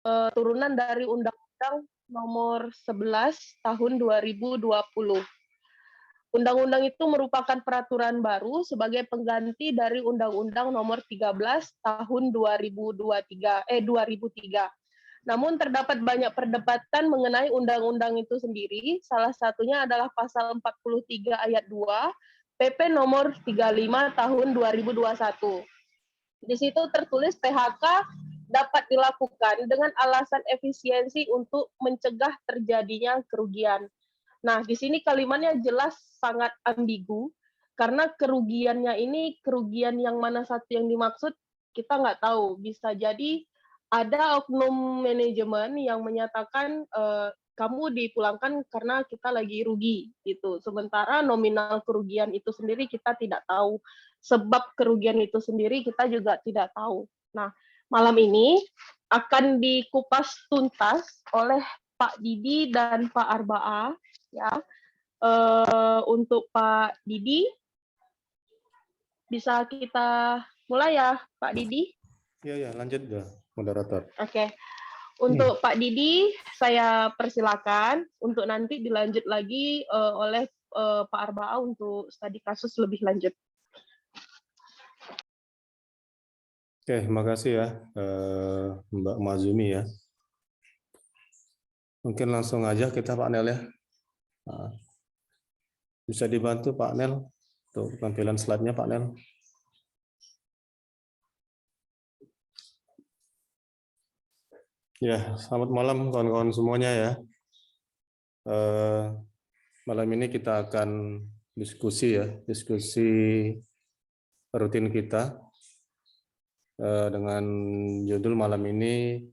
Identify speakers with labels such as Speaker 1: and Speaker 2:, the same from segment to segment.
Speaker 1: turunan dari Undang-Undang Nomor 11 Tahun 2020. Undang-undang itu merupakan peraturan baru sebagai pengganti dari Undang-Undang Nomor 13 Tahun 2003. Namun terdapat banyak perdebatan mengenai undang-undang itu sendiri. Salah satunya adalah pasal 43 ayat 2 PP Nomor 35 Tahun 2021. Di situ tertulis PHK dapat dilakukan dengan alasan efisiensi untuk mencegah terjadinya kerugian. Nah, di sini kalimatnya jelas sangat ambigu, karena kerugiannya ini kerugian yang mana satu yang dimaksud kita nggak tahu. Bisa jadi ada oknum manajemen yang menyatakan kamu dipulangkan karena kita lagi rugi gitu. Sementara nominal kerugian itu sendiri kita tidak tahu. Sebab kerugian itu sendiri kita juga tidak tahu. Nah, malam ini akan dikupas tuntas oleh Pak Didi dan Pak Arbaa ya. Untuk Pak Didi bisa kita mulai ya, Pak Didi?
Speaker 2: Ya, lanjut ya, moderator.
Speaker 1: Oke. Untuk Pak Didi, saya persilakan untuk nanti dilanjut lagi oleh Pak Arbaa untuk studi kasus lebih lanjut.
Speaker 2: Oke, terima kasih ya Mbak Mazumi ya. Mungkin langsung aja kita Pak Nel ya. Nah, bisa dibantu Pak Nel untuk tampilan slide-nya Pak Nel. Ya, selamat malam kawan-kawan semuanya ya. Malam ini kita akan diskusi rutin kita dengan judul malam ini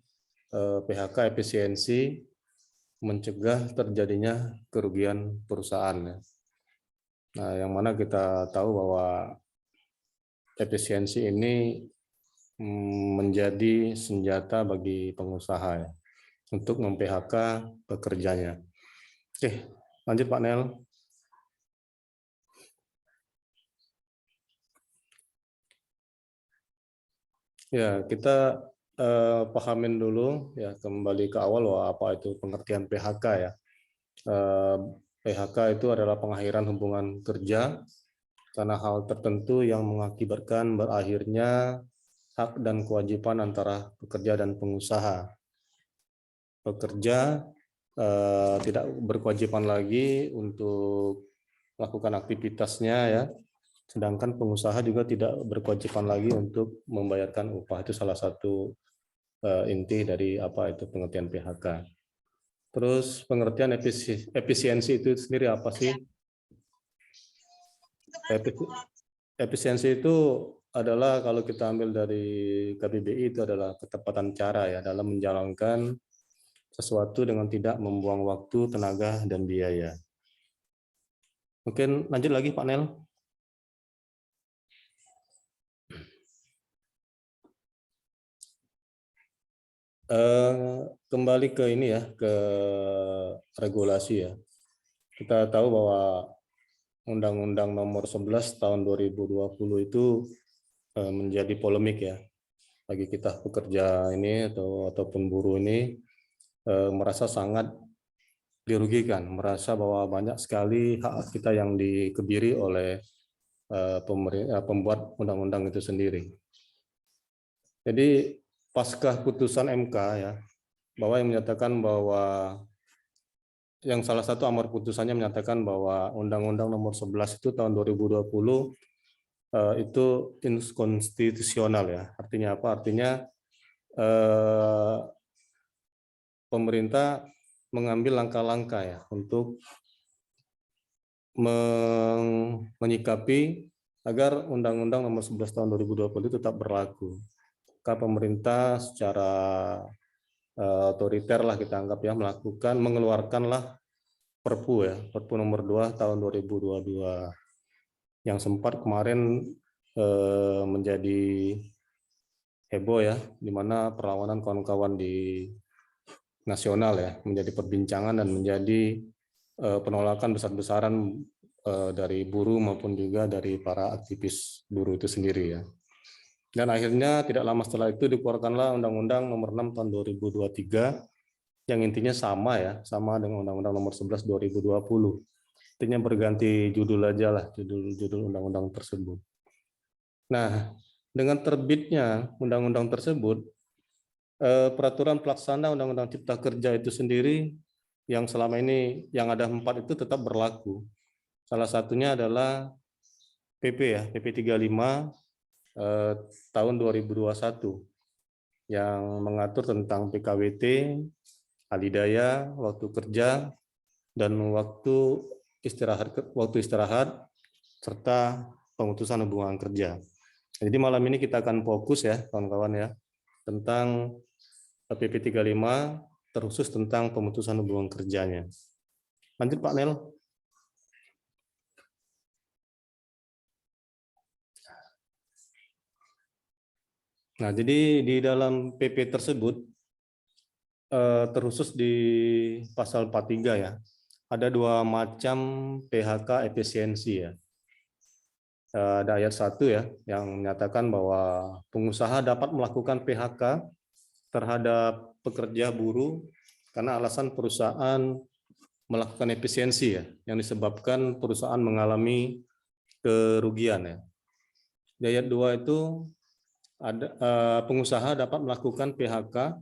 Speaker 2: PHK efisiensi mencegah terjadinya kerugian perusahaan. Nah, yang mana kita tahu bahwa efisiensi ini menjadi senjata bagi pengusaha ya, untuk mem-PHK pekerjanya. Oke, lanjut Pak Nel. Ya, kita pahamin dulu ya, kembali ke awal bahwa apa itu pengertian PHK ya. PHK itu adalah pengakhiran hubungan kerja karena hal tertentu yang mengakibatkan berakhirnya hak dan kewajiban antara pekerja dan pengusaha. Pekerja tidak berkewajiban lagi untuk melakukan aktivitasnya ya, sedangkan pengusaha juga tidak berkewajiban lagi untuk membayarkan upah. Itu salah satu inti dari apa itu pengertian PHK. Terus pengertian efisiensi itu sendiri apa sih? Efisiensi itu adalah kalau kita ambil dari KBBI itu adalah ketepatan cara ya dalam menjalankan sesuatu dengan tidak membuang waktu, tenaga, dan biaya. Mungkin lanjut lagi Pak Nel. Kembali ke ini ya, ke regulasi ya. Kita tahu bahwa Undang-Undang Nomor 11 Tahun 2020 itu menjadi polemik ya bagi kita pekerja ini ataupun buruh ini, merasa sangat dirugikan, merasa bahwa banyak sekali hak kita yang dikebiri oleh pembuat undang-undang itu sendiri. Jadi pasca putusan MK ya, bahwa yang menyatakan bahwa yang salah satu amar putusannya menyatakan bahwa Undang-Undang Nomor 11 itu tahun 2020 itu inkonstitusional ya. Artinya apa? Artinya pemerintah mengambil langkah-langkah ya untuk menyikapi agar Undang-Undang Nomor 11 tahun 2020 tetap berlaku. Maka pemerintah secara otoriter lah kita anggap ya, mengeluarkanlah Perpu ya, Perpu nomor 2 tahun 2022 yang sempat kemarin menjadi heboh ya, di mana perlawanan kawan-kawan di nasional ya menjadi perbincangan dan menjadi penolakan besar-besaran dari buruh maupun juga dari para aktivis buruh itu sendiri ya. Dan akhirnya tidak lama setelah itu dikeluarkanlah Undang-Undang Nomor 6 Tahun 2023 yang intinya sama ya, sama dengan Undang-Undang Nomor 11 2020. Intinya berganti judul aja lah, judul undang-undang tersebut. Nah, dengan terbitnya undang-undang tersebut, peraturan pelaksana Undang-Undang Cipta Kerja itu sendiri yang selama ini yang ada 4 itu tetap berlaku. Salah satunya adalah PP ya, PP 35 tahun 2021 yang mengatur tentang PKWT, alidaya, waktu kerja, dan waktu istirahat serta pemutusan hubungan kerja. Jadi malam ini kita akan fokus ya kawan-kawan ya tentang PP 35 terkhusus tentang pemutusan hubungan kerjanya. Lanjut Pak Nel. Nah, jadi di dalam PP tersebut terkhusus di pasal 43 ya. Ada 2 macam PHK efisiensi ya. Ada ayat 1 ya yang menyatakan bahwa pengusaha dapat melakukan PHK terhadap pekerja buruh karena alasan perusahaan melakukan efisiensi ya yang disebabkan perusahaan mengalami kerugian ya. Di ayat 2 itu ada pengusaha dapat melakukan PHK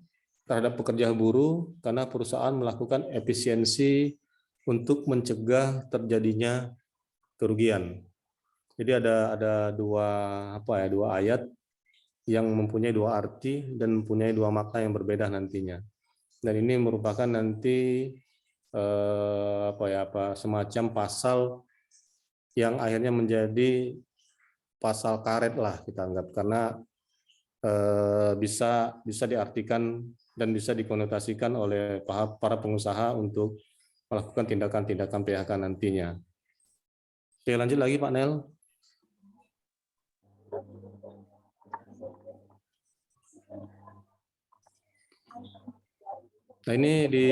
Speaker 2: terhadap pekerja buruh karena perusahaan melakukan efisiensi untuk mencegah terjadinya kerugian. Jadi ada dua ayat yang mempunyai 2 arti dan mempunyai 2 makna yang berbeda nantinya. Dan ini merupakan nanti semacam pasal yang akhirnya menjadi pasal karet lah kita anggap karena bisa diartikan dan bisa dikonotasikan oleh para pengusaha untuk melakukan tindakan-tindakan PHK nantinya. Oke, lanjut lagi Pak Nel. Nah, ini di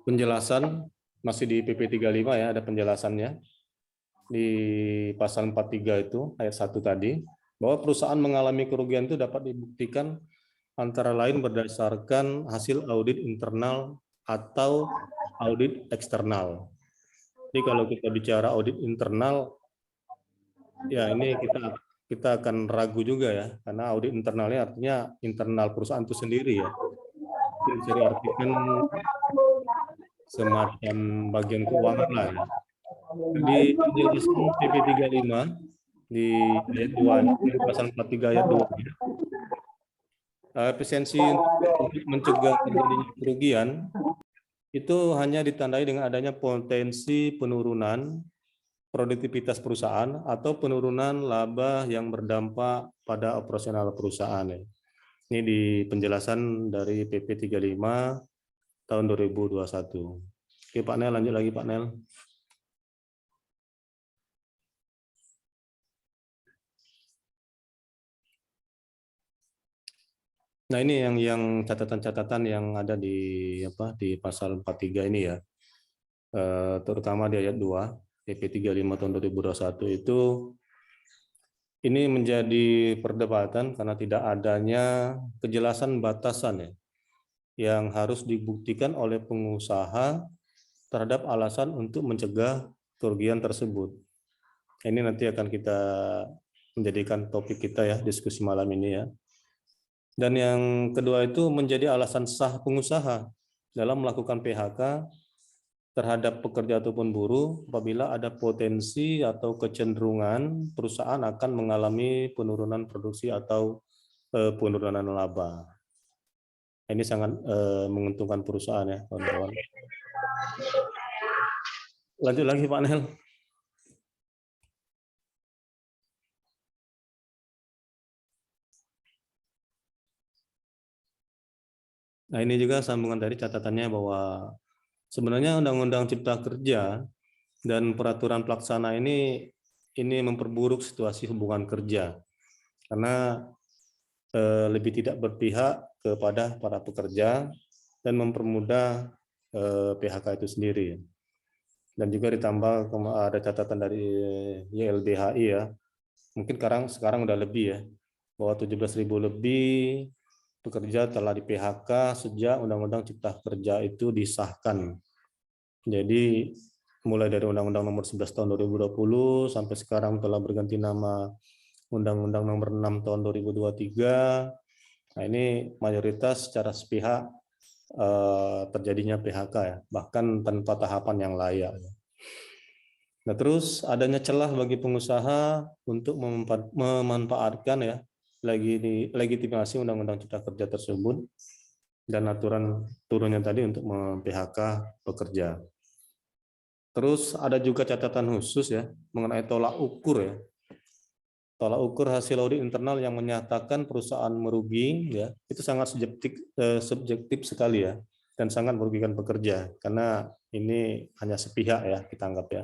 Speaker 2: penjelasan masih di PP 35 ya, ada penjelasannya. Di pasal 43 itu ayat 1 tadi, bahwa perusahaan mengalami kerugian itu dapat dibuktikan antara lain berdasarkan hasil audit internal atau audit eksternal. Jadi kalau kita bicara audit internal, ya ini kita akan ragu juga ya, karena audit internalnya artinya internal perusahaan itu sendiri ya. Itu bisa diartikan semacam bagian keuangan lah ya. Di penjelasan PP 35 di ayat 2 di pasal 43 ayat 2 efisiensi untuk mencegah terjadinya kerugian itu hanya ditandai dengan adanya potensi penurunan produktivitas perusahaan atau penurunan laba yang berdampak pada operasional perusahaan. Ini di penjelasan dari PP 35 tahun 2021. Oke Pak Nel, lanjut lagi Pak Nel. Nah, ini yang catatan-catatan yang ada di pasal 43 ini ya. Terutama di ayat 2 PP 35 tahun 2021 itu ini menjadi perdebatan karena tidak adanya kejelasan batasan ya yang harus dibuktikan oleh pengusaha terhadap alasan untuk mencegah kerugian tersebut. Ini nanti akan kita menjadikan topik kita ya diskusi malam ini ya. Dan yang kedua itu menjadi alasan sah pengusaha dalam melakukan PHK terhadap pekerja ataupun buruh apabila ada potensi atau kecenderungan perusahaan akan mengalami penurunan produksi atau penurunan laba. Ini sangat menguntungkan perusahaan ya, kawan-kawan. Lanjut lagi Pak Nel. Nah, ini juga sambungan dari catatannya bahwa sebenarnya Undang-Undang Cipta Kerja dan peraturan pelaksana ini memperburuk situasi hubungan kerja karena lebih tidak berpihak kepada para pekerja dan mempermudah PHK itu sendiri. Dan juga ditambah ada catatan dari YLBHI ya Mungkin sekarang udah lebih ya, bahwa 17.000 lebih pekerja telah di PHK sejak Undang-Undang Cipta Kerja itu disahkan. Jadi mulai dari Undang-Undang Nomor 11 Tahun 2020 sampai sekarang telah berganti nama Undang-Undang Nomor 6 Tahun 2023. Nah, ini mayoritas secara sepihak terjadinya PHK ya, bahkan tanpa tahapan yang layak. Nah, terus adanya celah bagi pengusaha untuk memanfaatkan ya legitimasi Undang-Undang Cipta Kerja tersebut dan aturan turunnya tadi untuk mem-PHK pekerja. Terus ada juga catatan khusus ya mengenai tolak ukur ya. Tolak ukur hasil audit internal yang menyatakan perusahaan merugi ya, itu sangat subjektif sekali ya, dan sangat merugikan pekerja karena ini hanya sepihak ya kita anggap ya.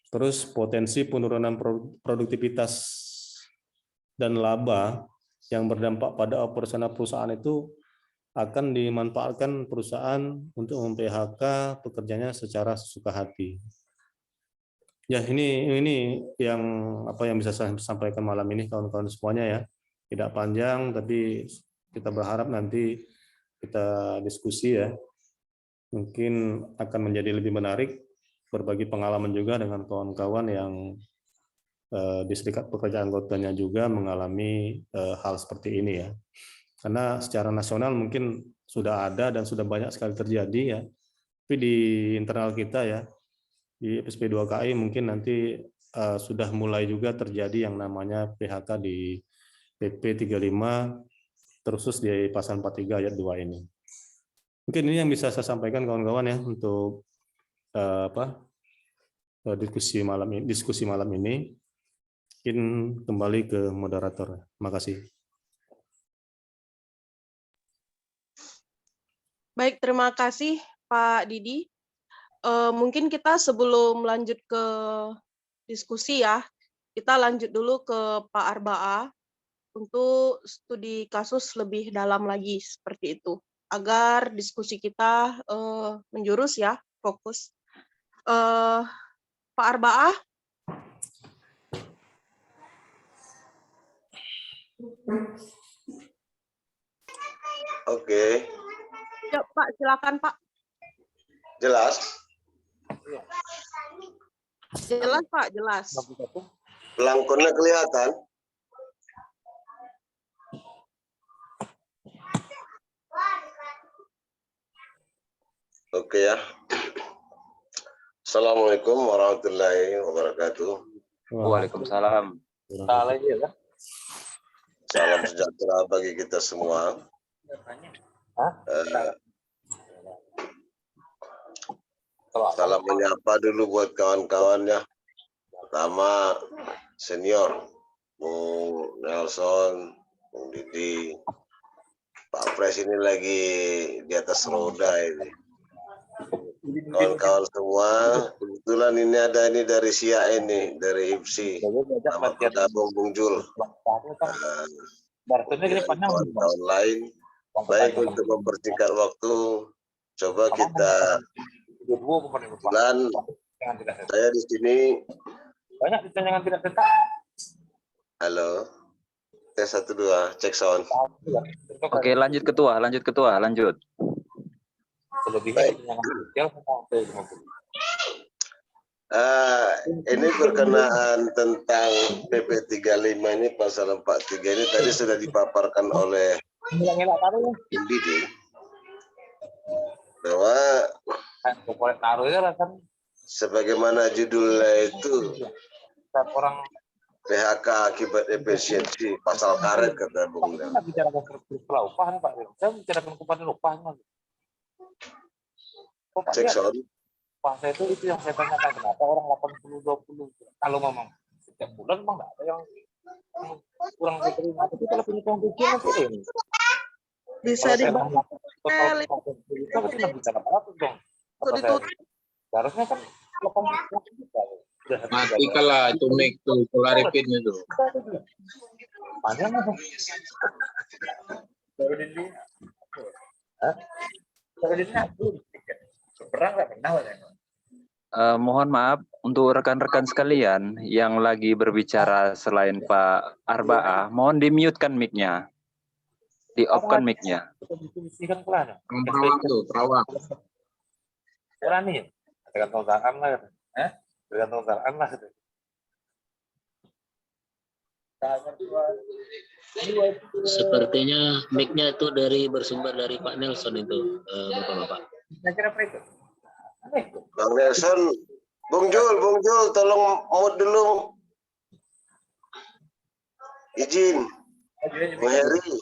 Speaker 2: Terus potensi penurunan produktivitas dan laba yang berdampak pada operasional perusahaan itu akan dimanfaatkan perusahaan untuk mem-PHK pekerjanya secara sesuka hati. Ya, ini yang bisa saya sampaikan malam ini kawan-kawan semuanya ya. Tidak panjang tapi kita berharap nanti kita diskusi ya. Mungkin akan menjadi lebih menarik berbagi pengalaman juga dengan kawan-kawan yang di serikat pekerja anggotanya juga mengalami hal seperti ini ya. Karena secara nasional mungkin sudah ada dan sudah banyak sekali terjadi ya. Tapi di internal kita ya, di FSP 2KI mungkin nanti sudah mulai juga terjadi yang namanya PHK di PP 35 terus di pasal 43 ayat 2 ini. Mungkin ini yang bisa saya sampaikan kawan-kawan ya untuk diskusi malam ini. Mungkin kembali ke moderator. Terima kasih.
Speaker 1: Baik, terima kasih Pak Didi. Mungkin kita sebelum lanjut ke diskusi ya, kita lanjut dulu ke Pak Arbaa untuk studi kasus lebih dalam lagi seperti itu, agar diskusi kita menjurus ya, fokus. Pak Arbaa.
Speaker 3: Oke.
Speaker 1: Ya, Pak, silakan Pak.
Speaker 3: Jelas?
Speaker 1: Jelas Pak, jelas.
Speaker 3: Pelangkonnya kelihatan? Oke ya. Assalamualaikum warahmatullahi wabarakatuh.
Speaker 4: Waalaikumsalam.
Speaker 3: Salam sejahtera bagi kita semua. Salam menyapa dulu buat kawan-kawannya. Pertama senior, Bung Nelson, Bung Didi. Pak Pres ini lagi di atas roda ini. Kawan-kawan semua, kebetulan ini ada dari SIA ini, dari IPSI, sama Bung Jul. Kawan-kawan lain, baik untuk mempersingkat waktu, coba kita bulan saya di sini.
Speaker 4: Banyak pertanyaan tidak tetap.
Speaker 3: Halo, tes 1 2 cek sound.
Speaker 4: Oke, lanjut ketua.
Speaker 3: Baik. Ini berkenaan tentang PP 35 ini pasal 43 ini tadi sudah dipaparkan oleh Didi bahwa sebagaimana judulnya itu PHK akibat efisiensi pasal karet kata Bung Del. Cek sound.
Speaker 4: Pasal itu yang saya tanyakan, kenapa orang 80-20 kalau memang setiap bulan memang nggak ada yang kurang diterima, tapi kalau punya pembuktian nanti ini
Speaker 1: Bisa dibantu.
Speaker 4: Seharusnya kan 80 juta.
Speaker 5: Matikanlah itu mic tuh, Polaripin itu.
Speaker 4: Panjang apa? Perang nggak pernah. Mohon maaf,
Speaker 6: untuk rekan-rekan sekalian yang lagi berbicara selain Pak Arbaa, mohon di-mute-kan mic-nya. Di-off-kan mic-nya.
Speaker 4: Diskusikan pelan.
Speaker 5: Perawak tuh, perawak.
Speaker 4: Berani. Tergantung Zaan lah. Tergantung Zaan lah.
Speaker 7: Sepertinya mic-nya itu bersumber dari Pak Nelson itu, Bapak-bapak.
Speaker 4: Saya kira apa itu?
Speaker 3: Bang Nelson, Bung Jul, tolong mute dulu. Izin. Bung Heri,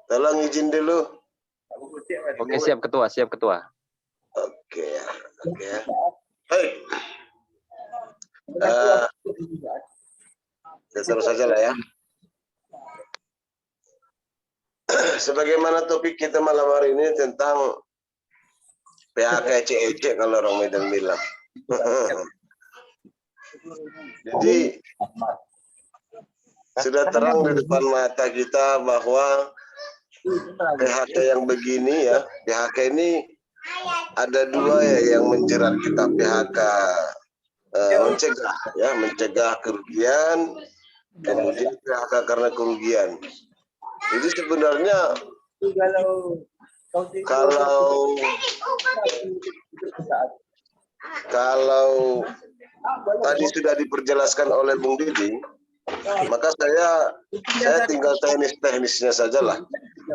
Speaker 3: tolong izin dulu.
Speaker 6: Oke, siap Ketua, siap Ketua.
Speaker 3: Oke ya. Baik. Terus saja lah ya. Sebagaimana topik kita malam hari ini tentang PHK ecek-ecek kalau orang Medan bilang. Jadi sudah terang di depan mata kita bahwa PHK yang begini ya, PHK ini ada dua ya yang menjerat kita. PHK mencegah kerugian, kemudian PHK karena kerugian. Jadi sebenarnya kalau tadi sudah diperjelaskan oleh Bung Didi, maka saya tinggal teknisnya sajalah.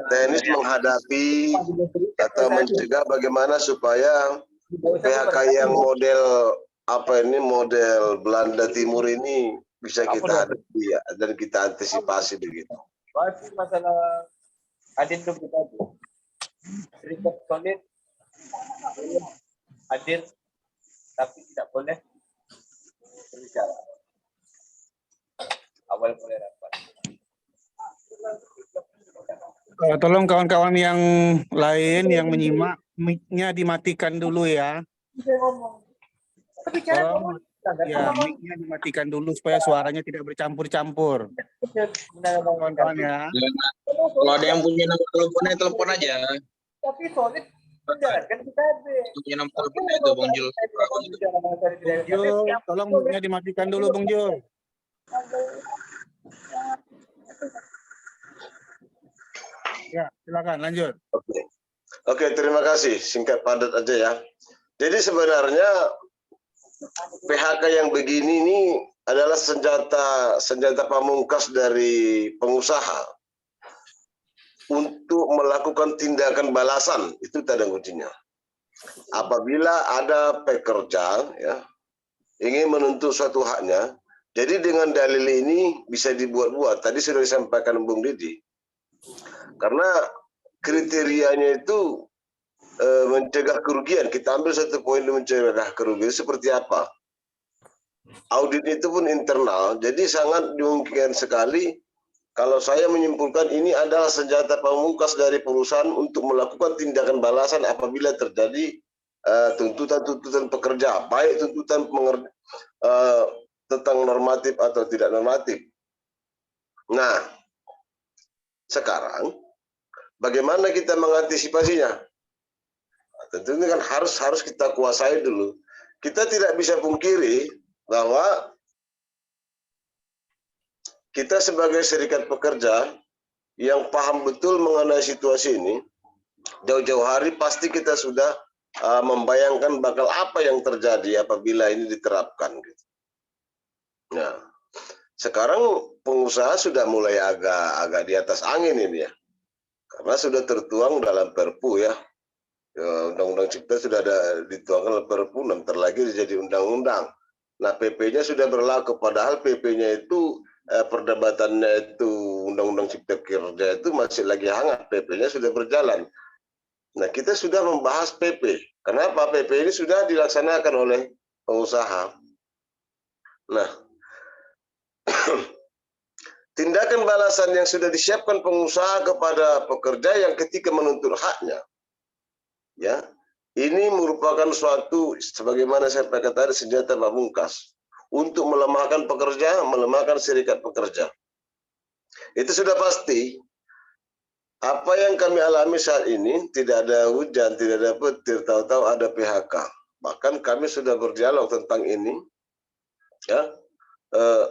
Speaker 3: Teknis menghadapi atau mencegah bagaimana supaya PHK yang model model Belanda Timur ini bisa kita hadapi ya, dan kita antisipasi begitu.
Speaker 4: Masalah adin itu kita tuh. Serikat solid hadir tapi tidak boleh berbicara. Awal mulai rapat.
Speaker 8: Tolong kawan-kawan yang lain yang menyimak mic-nya dimatikan dulu ya. Tolong ya mic-nya dimatikan dulu supaya suaranya tidak bercampur-campur. Kawan-kawan ya.
Speaker 5: Kalau ada yang punya nomor teleponnya, telepon aja.
Speaker 4: Tapi solid menjalankan kita
Speaker 5: Punya nomor teleponnya itu, Bang Jul.
Speaker 8: Bung Jul, tolong mic-nya dimatikan dulu, Bung Jul. Ya, silakan lanjut.
Speaker 3: Oke, terima kasih. Singkat padat aja ya. Jadi sebenarnya PHK yang begini ini adalah senjata pamungkas dari pengusaha untuk melakukan tindakan balasan. Itu tanda kuncinya. Apabila ada pekerja ya ingin menuntut suatu haknya, jadi dengan dalil ini bisa dibuat-buat. Tadi sudah disampaikan Bung Didi. Karena kriterianya itu mencegah kerugian. Kita ambil satu poin mencegah kerugian seperti apa? Audit itu pun internal, jadi sangat dimungkinkan sekali kalau saya menyimpulkan ini adalah senjata pamungkas dari perusahaan untuk melakukan tindakan balasan apabila terjadi tuntutan-tuntutan pekerja, baik tuntutan tentang normatif atau tidak normatif. Nah, sekarang bagaimana kita mengantisipasinya? Nah, tentunya kan harus kita kuasai dulu. Kita tidak bisa pungkiri bahwa kita sebagai serikat pekerja yang paham betul mengenai situasi ini, jauh-jauh hari pasti kita sudah membayangkan bakal apa yang terjadi apabila ini diterapkan. Nah, sekarang pengusaha sudah mulai agak di atas angin ini ya, karena sudah tertuang dalam Perpu ya. Undang-undang Cipta sudah ada dituangkan dalam Perpu, nanti lagi jadi undang-undang. Nah, PP-nya sudah berlaku, padahal PP-nya itu perdebatannya itu Undang-Undang Cipta Kerja itu masih lagi hangat, PP-nya sudah berjalan. Nah, kita sudah membahas PP. Kenapa? PP ini sudah dilaksanakan oleh pengusaha. Nah, tindakan balasan yang sudah disiapkan pengusaha kepada pekerja yang ketika menuntut haknya, ya, ini merupakan suatu, sebagaimana saya katakan tadi, senjata pamungkas untuk melemahkan pekerja, melemahkan serikat pekerja. Itu sudah pasti. Apa yang kami alami saat ini, tidak ada hujan, tidak ada petir, tahu-tahu ada PHK. Bahkan kami sudah berdialog tentang ini Ya, eh,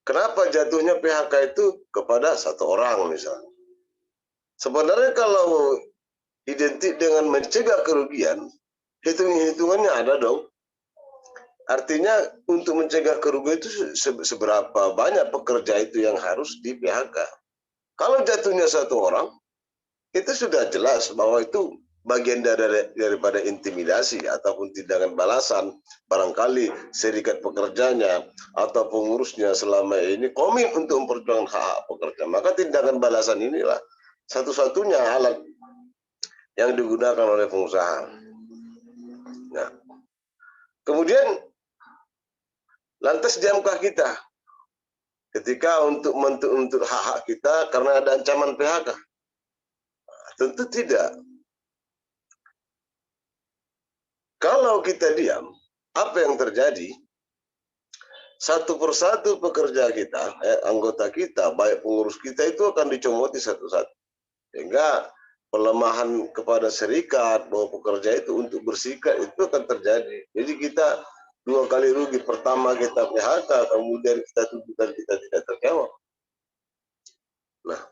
Speaker 3: kenapa jatuhnya PHK itu kepada satu orang misalnya? Sebenarnya kalau identik dengan mencegah kerugian, hitungannya ada dong. Artinya untuk mencegah kerugian itu seberapa banyak pekerja itu yang harus di PHK. Kalau jatuhnya satu orang, itu sudah jelas bahwa itu bagian daripada intimidasi ataupun tindakan balasan. Barangkali serikat pekerjanya atau pengurusnya selama ini komit untuk memperjuangkan hak pekerja. Maka tindakan balasan inilah satu-satunya alat yang digunakan oleh pengusaha. Nah, kemudian lantas diamkah kita ketika untuk menuntut hak-hak kita karena ada ancaman PHK? Tentu tidak. Kalau kita diam, apa yang terjadi? Satu persatu pekerja kita, anggota kita, baik pengurus kita itu akan dicomoti satu-satu. Sehingga pelemahan kepada serikat bahwa pekerja itu untuk berserikat itu akan terjadi. Jadi kita dua kali rugi. Pertama kita PHK, kemudian kita tuntutan kita tidak terjawab. Nah,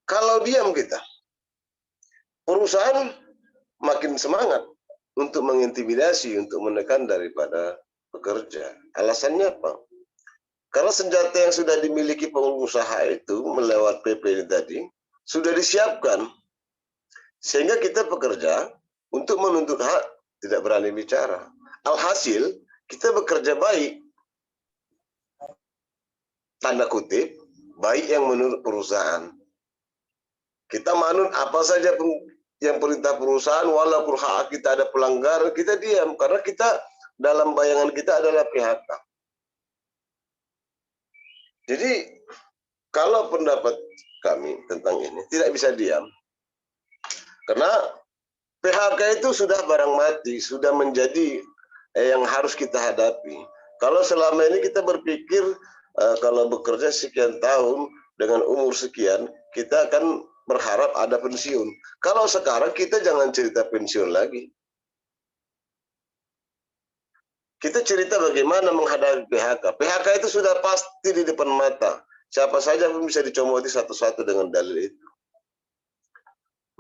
Speaker 3: kalau diam kita, perusahaan makin semangat untuk mengintimidasi, untuk menekan daripada pekerja. Alasannya apa? Karena senjata yang sudah dimiliki pengusaha itu melewat PP ini tadi sudah disiapkan, sehingga kita pekerja untuk menuntut hak tidak berani bicara. Alhasil kita bekerja baik, tanda kutip, baik yang menurut perusahaan. Kita manut apa saja yang perintah perusahaan, walaupun hak kita ada pelanggaran, kita diam. Karena kita, dalam bayangan kita adalah PHK. Jadi, kalau pendapat kami tentang ini, tidak bisa diam. Karena PHK itu sudah barang mati, sudah menjadi yang harus kita hadapi. Kalau selama ini kita berpikir, kalau bekerja sekian tahun, dengan umur sekian, kita akan berharap ada pensiun. Kalau sekarang kita jangan cerita pensiun lagi. Kita cerita bagaimana menghadapi PHK. PHK itu sudah pasti di depan mata. Siapa saja pun bisa dicomoti satu-satu dengan dalil itu.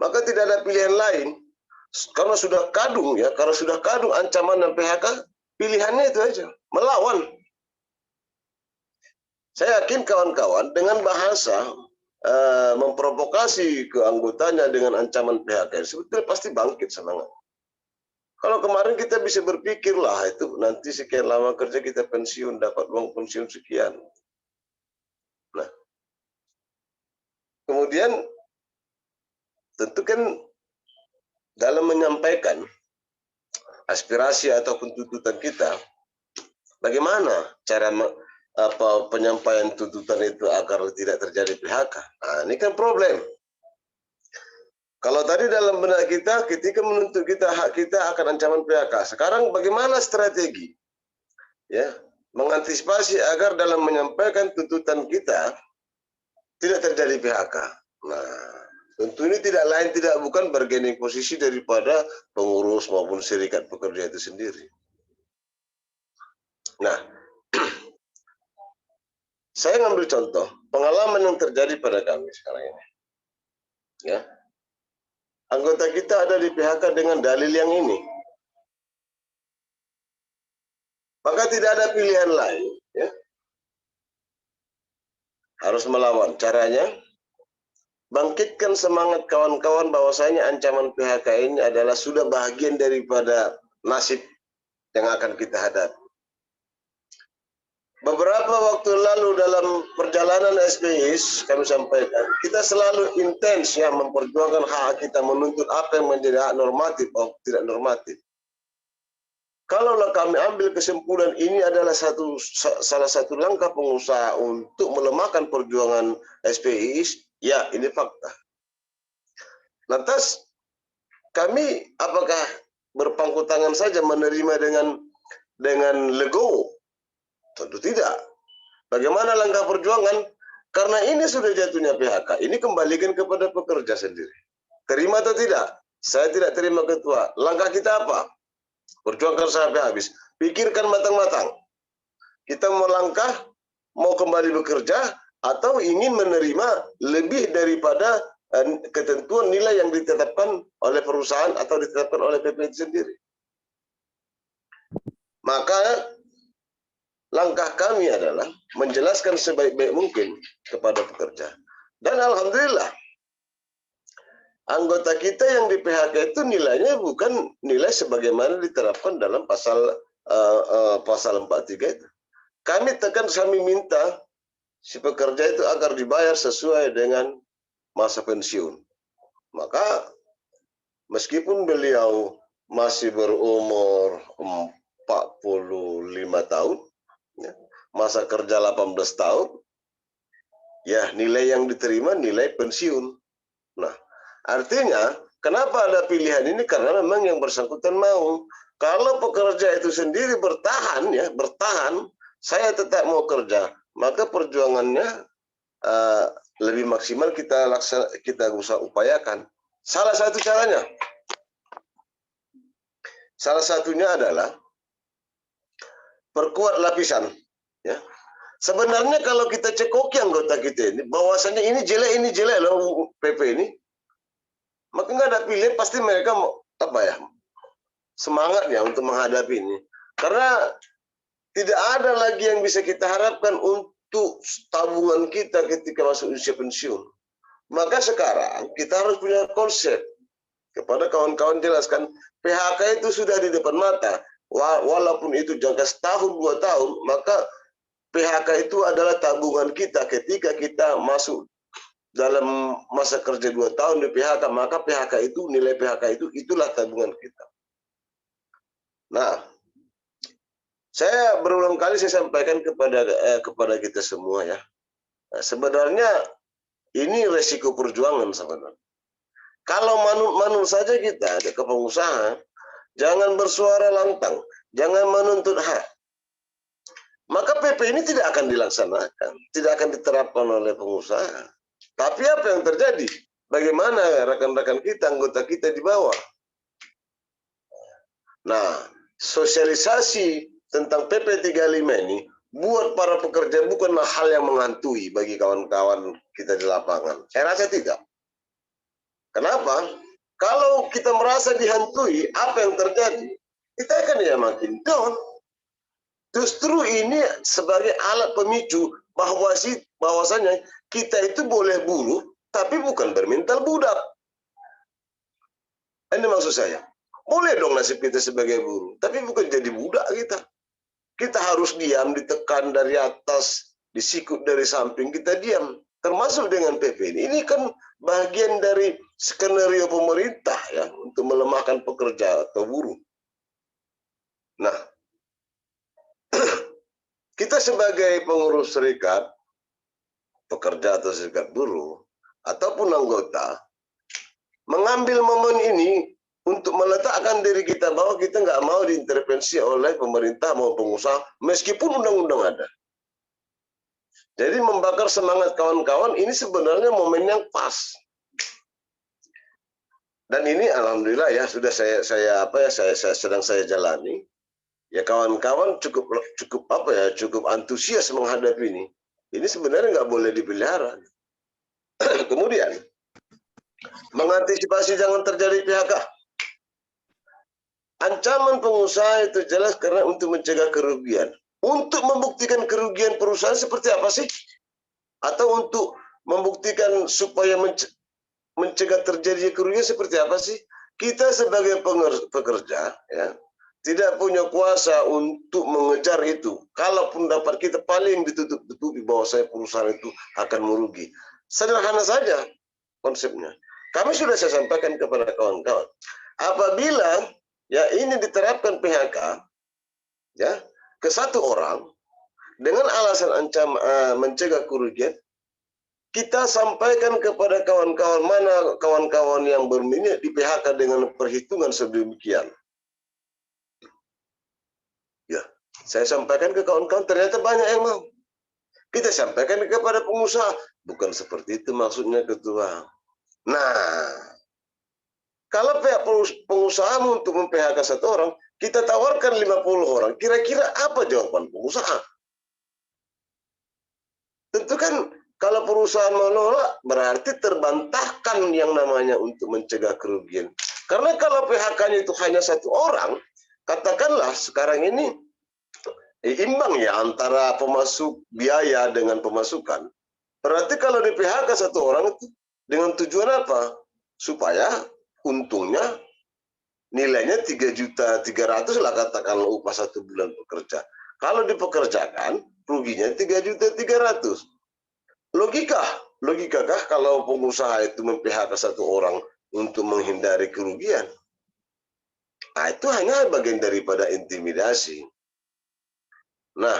Speaker 3: Maka tidak ada pilihan lain. Karena sudah kadung ya, karena sudah kadung ancaman dan PHK, pilihannya itu aja, melawan. Saya yakin kawan-kawan dengan bahasa memprovokasi ke anggotanya dengan ancaman PHK, sebetulnya pasti bangkit semangat. Kalau kemarin kita bisa berpikir lah itu nanti sekian lama kerja kita pensiun, dapat uang pensiun sekian. Nah, kemudian tentu kan dalam menyampaikan aspirasi ataupun tuntutan kita, bagaimana cara penyampaian tuntutan itu agar tidak terjadi PHK? Nah, ini kan problem. Kalau tadi dalam benak kita, ketika menuntut kita hak kita akan ancaman PHK. Sekarang bagaimana strategi, ya, mengantisipasi agar dalam menyampaikan tuntutan kita tidak terjadi PHK? Nah, tentu ini tidak lain tidak bukan bargaining posisi daripada pengurus maupun serikat pekerja itu sendiri. Nah, saya ngambil contoh pengalaman yang terjadi pada kami sekarang ini. Ya, anggota kita ada di PHK dengan dalil yang ini. Maka tidak ada pilihan lain, ya. Harus melawan. Caranya, bangkitkan semangat kawan-kawan bahwasanya ancaman PHK ini adalah sudah bagian daripada nasib yang akan kita hadapi. Beberapa waktu lalu dalam perjalanan SPIs kami sampaikan, kita selalu intens ya memperjuangkan hak kita, menuntut apa yang menjadi hak normatif atau tidak normatif. Kalaulah kami ambil kesimpulan ini adalah salah satu langkah pengusaha untuk melemahkan perjuangan SPIs, ya ini fakta. Lantas kami apakah berpangku tangan saja menerima dengan legowo? Tentu tidak. Bagaimana langkah perjuangan? Karena ini sudah jatuhnya PHK. Ini kembalikan kepada pekerja sendiri. Terima atau tidak? Saya tidak terima ketua. Langkah kita apa? Perjuangkan sampai habis. Pikirkan matang-matang. kita melangkah, mau kembali bekerja, atau ingin menerima lebih daripada ketentuan nilai yang ditetapkan oleh perusahaan atau ditetapkan oleh PP itu sendiri. Maka langkah kami adalah menjelaskan sebaik-baik mungkin kepada pekerja. Dan alhamdulillah, anggota kita yang di PHK itu nilainya bukan nilai sebagaimana diterapkan dalam pasal 43 itu. Kami minta si pekerja itu agar dibayar sesuai dengan masa pensiun. Maka meskipun beliau masih berumur 45 tahun, ya, masa kerja 18 tahun, ya nilai yang diterima nilai pensiun. Nah, artinya kenapa ada pilihan ini? Karena memang yang bersangkutan mau. Kalau pekerja itu sendiri bertahan, ya bertahan, saya tetap mau kerja, maka perjuangannya lebih maksimal kita usah upayakan. Salah satu caranya, salah satunya adalah perkuat lapisan. Ya, sebenarnya kalau kita cekoki anggota kita ini, bahwasanya ini jelek loh PP ini, maka nggak ada pilihan, pasti mereka mau semangatnya untuk menghadapi ini. Karena tidak ada lagi yang bisa kita harapkan untuk tabungan kita ketika masuk usia pensiun. Maka sekarang kita harus punya konsep kepada kawan-kawan, jelaskan PHK itu sudah di depan mata. Walaupun itu jangka setahun 2 tahun, maka PHK itu adalah tabungan kita ketika kita masuk dalam masa kerja 2 tahun di PHK, maka PHK itu, nilai PHK itu, itulah tabungan kita. Nah, saya berulang kali saya sampaikan kepada kita semua, ya. Nah, sebenarnya ini resiko perjuangan sebenarnya. Kalau manut saja kita ke pengusaha, jangan bersuara lantang, jangan menuntut hak, maka PP ini tidak akan dilaksanakan, tidak akan diterapkan oleh pengusaha. Tapi apa yang terjadi? Bagaimana rekan-rekan kita, anggota kita di bawah? Nah, sosialisasi tentang PP 35 ini buat para pekerja bukanlah hal yang menghantui bagi kawan-kawan kita di lapangan. Saya rasa tidak. Kenapa? Kalau kita merasa dihantui, apa yang terjadi? Kita akan ya makin down. Justru ini sebagai alat pemicu bahwasanya kita itu boleh buruh, tapi bukan bermental budak. Ini maksud saya. Boleh dong nasib kita sebagai buruh, tapi bukan jadi budak kita. Kita harus diam, ditekan dari atas, disikut dari samping, kita diam. Termasuk dengan PP ini. Ini kan bagian dari skenario pemerintah, ya, untuk melemahkan pekerja atau buruh. Nah, kita sebagai pengurus serikat pekerja atau serikat buruh ataupun anggota mengambil momen ini untuk meletakkan diri kita bahwa kita nggak mau diintervensi oleh pemerintah maupun pengusaha meskipun undang-undang ada. Jadi membakar semangat kawan-kawan ini sebenarnya momen yang pas. Dan ini alhamdulillah ya sudah saya sedang saya jalani. Ya kawan-kawan cukup antusias menghadapi ini. Ini sebenarnya nggak boleh dipelihara. Kemudian mengantisipasi jangan terjadi PHK. Ancaman pengusaha itu jelas karena untuk mencegah kerugian. Untuk membuktikan kerugian perusahaan seperti apa sih? Atau untuk membuktikan supaya mencegah terjadi kerugian seperti apa sih? Kita sebagai pekerja, ya, tidak punya kuasa untuk mengejar itu. Kalaupun dapat, kita paling ditutup-tutupi bahwa perusahaan itu akan merugi. Sederhana saja konsepnya. Kami sudah saya sampaikan kepada kawan-kawan. Apabila ya ini diterapkan PHK, ya, ke satu orang dengan alasan mencegah kerugian, kita sampaikan kepada kawan-kawan mana kawan-kawan yang berminat di PHK dengan perhitungan sedemikian. Ya, saya sampaikan ke kawan-kawan, ternyata banyak yang mau. Kita sampaikan kepada pengusaha, bukan seperti itu maksudnya ketua. Nah, kalau pihak pengusaha untuk mem-PHK satu orang, kita tawarkan 50 orang. Kira-kira apa jawaban pengusaha? itu kan kalau perusahaan menolak berarti terbantahkan yang namanya untuk mencegah kerugian. Karena kalau PHK-nya itu hanya satu orang, katakanlah sekarang ini imbang ya antara pemasuk biaya dengan pemasukan. Berarti kalau di PHK satu orang itu dengan tujuan apa? Supaya untungnya nilainya 3.300.000 lah katakanlah upah 1 bulan bekerja. Kalau dipekerjakan ruginya 3.300.000. Logikakah kalau pengusaha itu mem-PHK satu orang untuk menghindari kerugian? Nah, itu hanya bagian daripada intimidasi. Nah,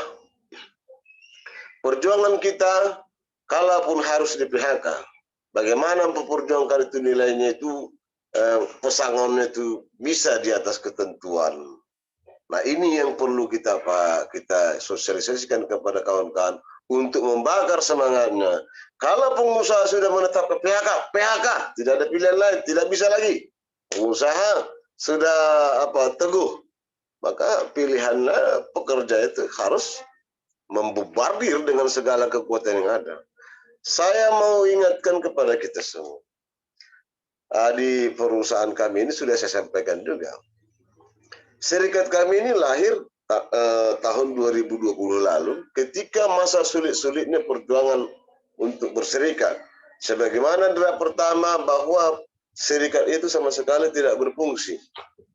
Speaker 3: perjuangan kita, kalaupun harus di PHK, bagaimana memperjuangkan itu nilainya itu, pesangonnya itu bisa di atas ketentuan. Nah, ini yang perlu kita sosialisasikan kepada kawan-kawan untuk membakar semangatnya. Kalau pengusaha sudah menetapkan PHK, tidak ada pilihan lain, tidak bisa lagi. Pengusaha sudah teguh, maka pilihannya pekerja itu harus membubardir dengan segala kekuatan yang ada. Saya mau ingatkan kepada kita semua. Di perusahaan kami ini sudah saya sampaikan juga. Serikat kami ini lahir tahun 2020 lalu ketika masa sulit-sulitnya perjuangan untuk berserikat. Sebagaimana draft pertama bahwa serikat itu sama sekali tidak berfungsi.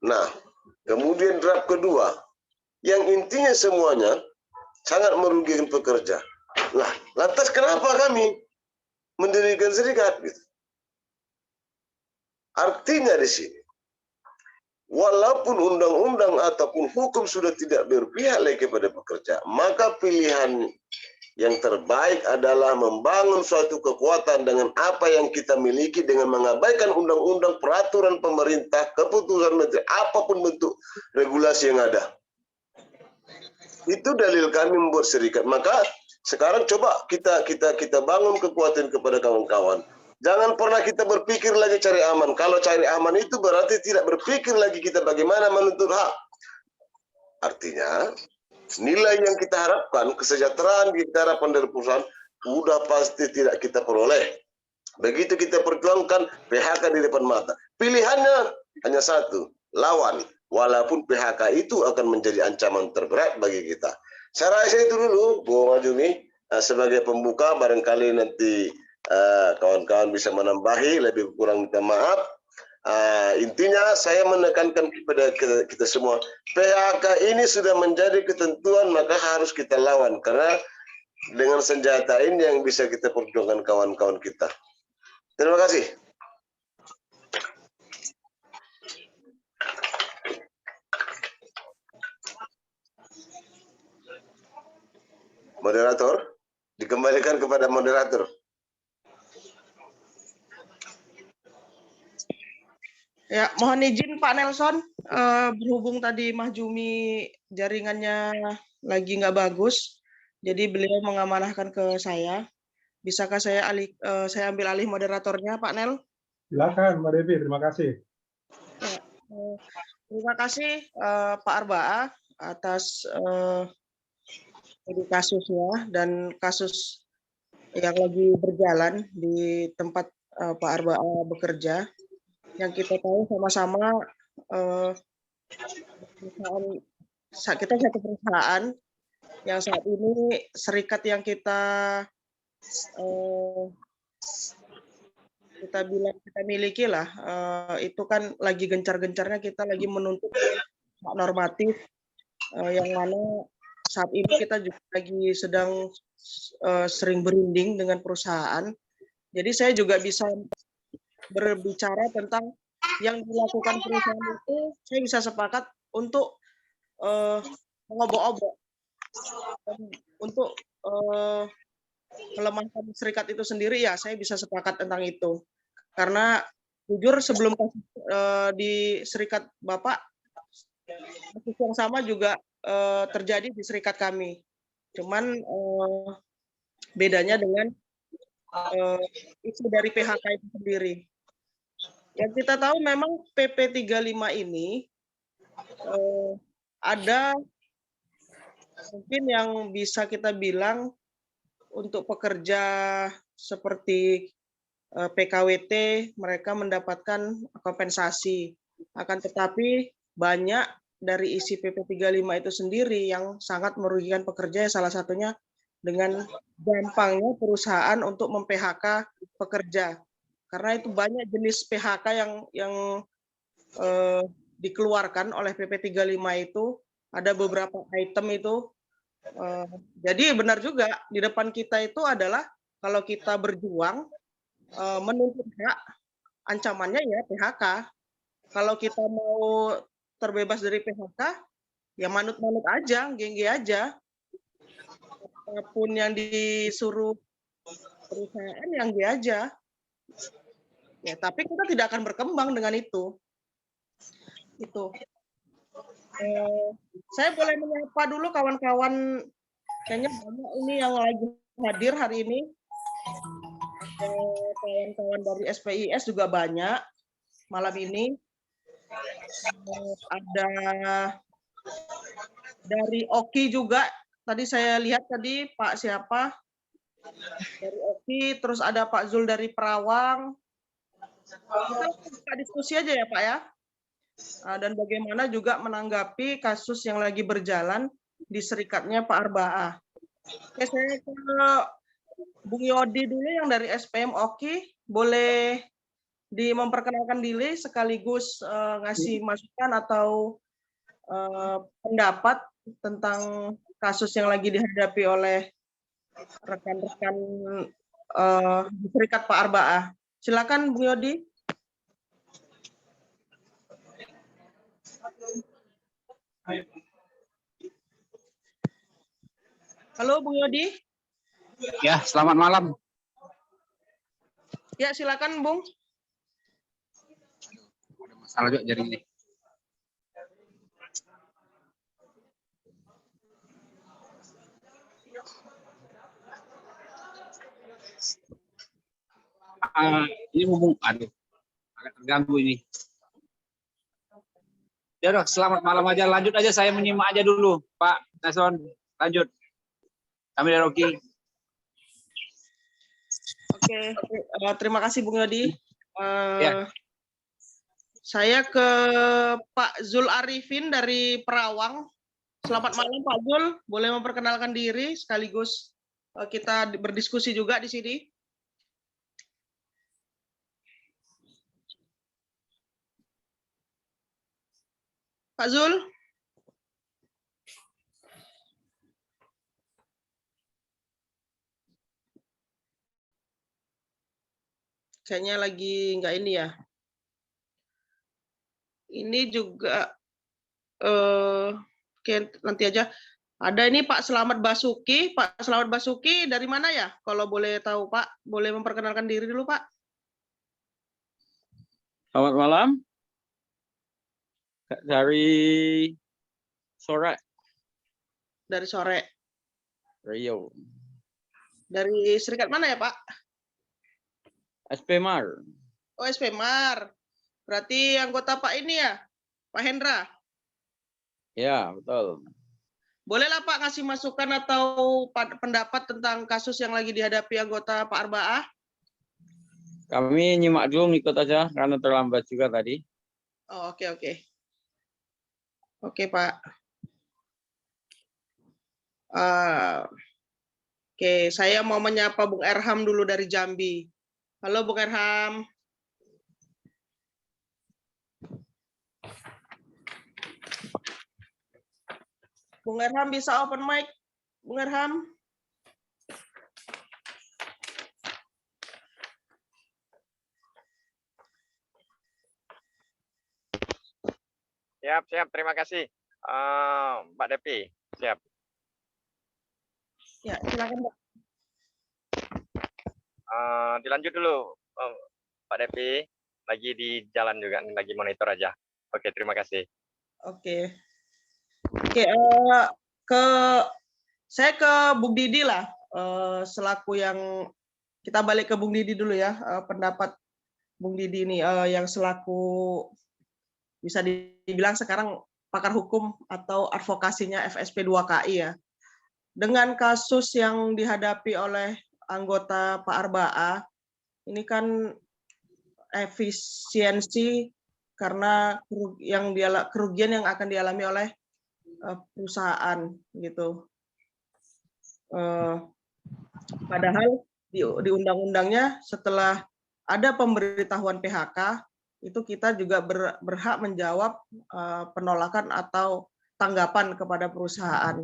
Speaker 3: Nah, kemudian draft kedua yang intinya semuanya sangat merugikan pekerja. Nah, lantas kenapa kami mendirikan serikat? Gitu. Artinya di sini, walaupun undang-undang ataupun hukum sudah tidak berpihak lagi kepada pekerja, maka pilihan yang terbaik adalah membangun suatu kekuatan dengan apa yang kita miliki dengan mengabaikan undang-undang, peraturan pemerintah, keputusan menteri, apapun bentuk regulasi yang ada. Itu dalil kami membuat serikat. Maka sekarang coba kita bangun kekuatan kepada kawan-kawan. Jangan pernah kita berpikir lagi cari aman. Kalau cari aman itu berarti tidak berpikir lagi kita bagaimana menuntut hak. Artinya, nilai yang kita harapkan, kesejahteraan kita harapkan dari perusahaan, sudah pasti tidak kita peroleh. Begitu kita perjuangkan PHK di depan mata. Pilihannya hanya satu, lawan. Walaupun PHK itu akan menjadi ancaman terberat bagi kita. Saya rasa itu dulu, Bu Majumi, sebagai pembuka, barangkali nanti kawan-kawan bisa menambahi, lebih kurang minta maaf. Intinya saya menekankan kepada kita semua, PHK ini sudah menjadi ketentuan, maka harus kita lawan, karena dengan senjata ini yang bisa kita perjuangkan kawan-kawan kita. Terima kasih. Moderator, dikembalikan kepada moderator.
Speaker 9: Ya, mohon izin Pak Nelson, berhubung tadi Mahjumi jaringannya lagi nggak bagus, jadi beliau mengamanahkan ke saya. Bisakah saya ambil alih moderatornya, Pak Nel?
Speaker 10: Silakan, Mbak Devi. Terima kasih.
Speaker 9: Ya, terima kasih Pak Arbaa atas kasusnya dan kasus yang lagi berjalan di tempat Pak Arbaa bekerja. Yang kita tahu sama-sama kita satu perusahaan yang saat ini serikat yang kita bilang kita miliki lah, itu kan lagi gencar-gencarnya kita lagi menuntut hak normatif, yang mana saat ini kita juga lagi sedang sering berunding dengan perusahaan. Jadi saya juga bisa berbicara tentang yang dilakukan perusahaan itu, saya bisa sepakat untuk mengobok-obok untuk melemahkan serikat itu sendiri. Ya, saya bisa sepakat tentang itu, karena jujur sebelum kasus di serikat Bapak, kasus yang sama juga terjadi di serikat kami, cuman bedanya dengan isu dari PHK itu sendiri. Yang kita tahu memang PP 35 ini ada mungkin yang bisa kita bilang untuk pekerja seperti PKWT mereka mendapatkan kompensasi. Akan tetapi banyak dari isi PP 35 itu sendiri yang sangat merugikan pekerja, salah satunya dengan gampangnya perusahaan untuk mem-PHK pekerja. Karena itu banyak jenis PHK yang dikeluarkan oleh PP 35 itu, ada beberapa item itu. Jadi benar juga, di depan kita itu adalah kalau kita berjuang menuntut hak, ancamannya ya PHK. Kalau kita mau terbebas dari PHK, ya manut-manut aja, gengge aja. Apapun yang disuruh perusahaan yang dia aja. Ya, tapi kita tidak akan berkembang dengan itu. Itu. Saya boleh menyapa dulu kawan-kawan, kayaknya banyak ini yang lagi hadir hari ini. Kawan-kawan dari SPIS juga banyak malam ini. Ada dari Oki juga. Tadi saya lihat tadi Pak siapa? Dari Oki, terus ada Pak Zul dari Perawang. Kita diskusi aja ya Pak ya. Dan bagaimana juga menanggapi kasus yang lagi berjalan di serikatnya Pak Arbaah. Oke, saya ke Bung Yodi dulu yang dari SPM Oki. Boleh memperkenalkan diri sekaligus ngasih masukan atau pendapat tentang kasus yang lagi dihadapi oleh rekan-rekan serikat Pak Arbaah. Silakan Bung Yodi. Halo Bung Yodi.
Speaker 11: Ya, selamat malam.
Speaker 9: Ya, silakan Bung.
Speaker 11: Ada masalah juga jaring ini. Ini hubung, aduh, agak terganggu ini. Ya udah, selamat malam aja. Lanjut aja, saya menyimak aja dulu, Pak Nason. Lanjut. Kami dari Rocky.
Speaker 9: Oke, terima kasih Bung Yodi.
Speaker 11: Ya.
Speaker 9: Saya ke Pak Zul Arifin dari Perawang. Selamat malam Pak Zul, boleh memperkenalkan diri sekaligus kita berdiskusi juga di sini. Pak Zul. Kayaknya lagi nggak ini ya. Ini juga nanti aja. Ada ini Pak Selamat Basuki. Pak Selamat Basuki dari mana ya? Kalau boleh tahu Pak, boleh memperkenalkan diri dulu Pak.
Speaker 12: Selamat malam. Dari sore.
Speaker 9: Dari sore.
Speaker 12: Rio.
Speaker 9: Dari serikat mana ya Pak?
Speaker 12: SPMAR.
Speaker 9: Oh SPMAR. Berarti anggota Pak ini ya, Pak Hendra?
Speaker 12: Ya, betul.
Speaker 9: Bolehlah Pak ngasih masukan atau pendapat tentang kasus yang lagi dihadapi anggota Pak Arbaah?
Speaker 12: Kami nyimak dulu, ngikut aja, karena terlambat juga tadi.
Speaker 9: Oh, oke. Oke Pak. Oke, saya mau menyapa Bung Erham dulu dari Jambi. Halo Bung Erham. Bung Erham bisa open mic, Bung Erham.
Speaker 13: Siap, terima kasih. Mbak Depi, siap.
Speaker 9: Ya, silakan Mbak.
Speaker 13: Dilanjut dulu, Pak Depi. Lagi di jalan juga, lagi monitor aja. Oke, terima kasih.
Speaker 9: Oke, saya ke Bung Didi lah, selaku yang kita balik ke Bung Didi dulu ya, pendapat Bung Didi ini yang selaku bisa dibilang sekarang pakar hukum atau advokasinya FSP 2KI ya. dengan kasus yang dihadapi oleh anggota Pak Arbaa, ini kan efisiensi karena kerugian yang akan dialami oleh perusahaan gitu. Padahal di undang-undangnya setelah ada pemberitahuan PHK itu kita juga berhak menjawab penolakan atau tanggapan kepada perusahaan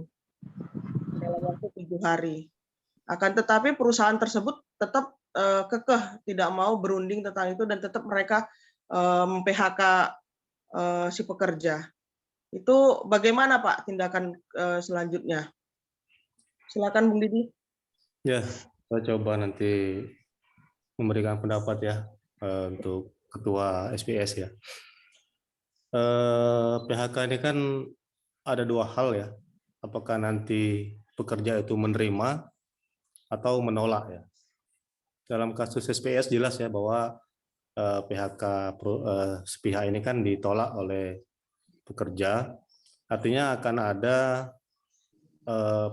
Speaker 9: dalam waktu 7 hari. Akan tetapi perusahaan tersebut tetap kekeh tidak mau berunding tentang itu dan tetap mereka mem-PHK si pekerja. Itu bagaimana Pak tindakan selanjutnya? Silakan Bung Didi.
Speaker 2: Ya, saya coba nanti memberikan pendapat ya untuk Ketua SPS ya. PHK ini kan ada 2 hal ya. Apakah nanti pekerja itu menerima atau menolak ya. Dalam kasus SPS jelas ya bahwa PHK sepihak ini kan ditolak oleh pekerja. Artinya akan ada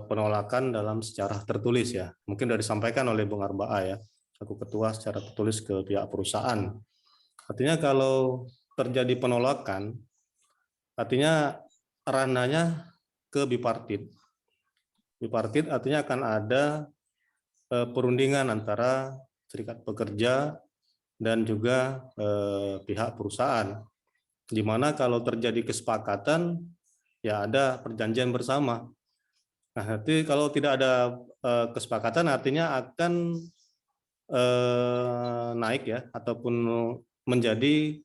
Speaker 2: penolakan dalam secara tertulis ya. Mungkin sudah disampaikan oleh Bung Arbaa ya, selaku ketua secara tertulis ke pihak perusahaan. Artinya kalau terjadi penolakan, artinya ranahnya ke bipartit. Bipartit artinya akan ada perundingan antara serikat pekerja dan juga pihak perusahaan. Di mana kalau terjadi kesepakatan, ya ada perjanjian bersama. Nah, nanti kalau tidak ada kesepakatan artinya akan naik ya, ataupun menjadi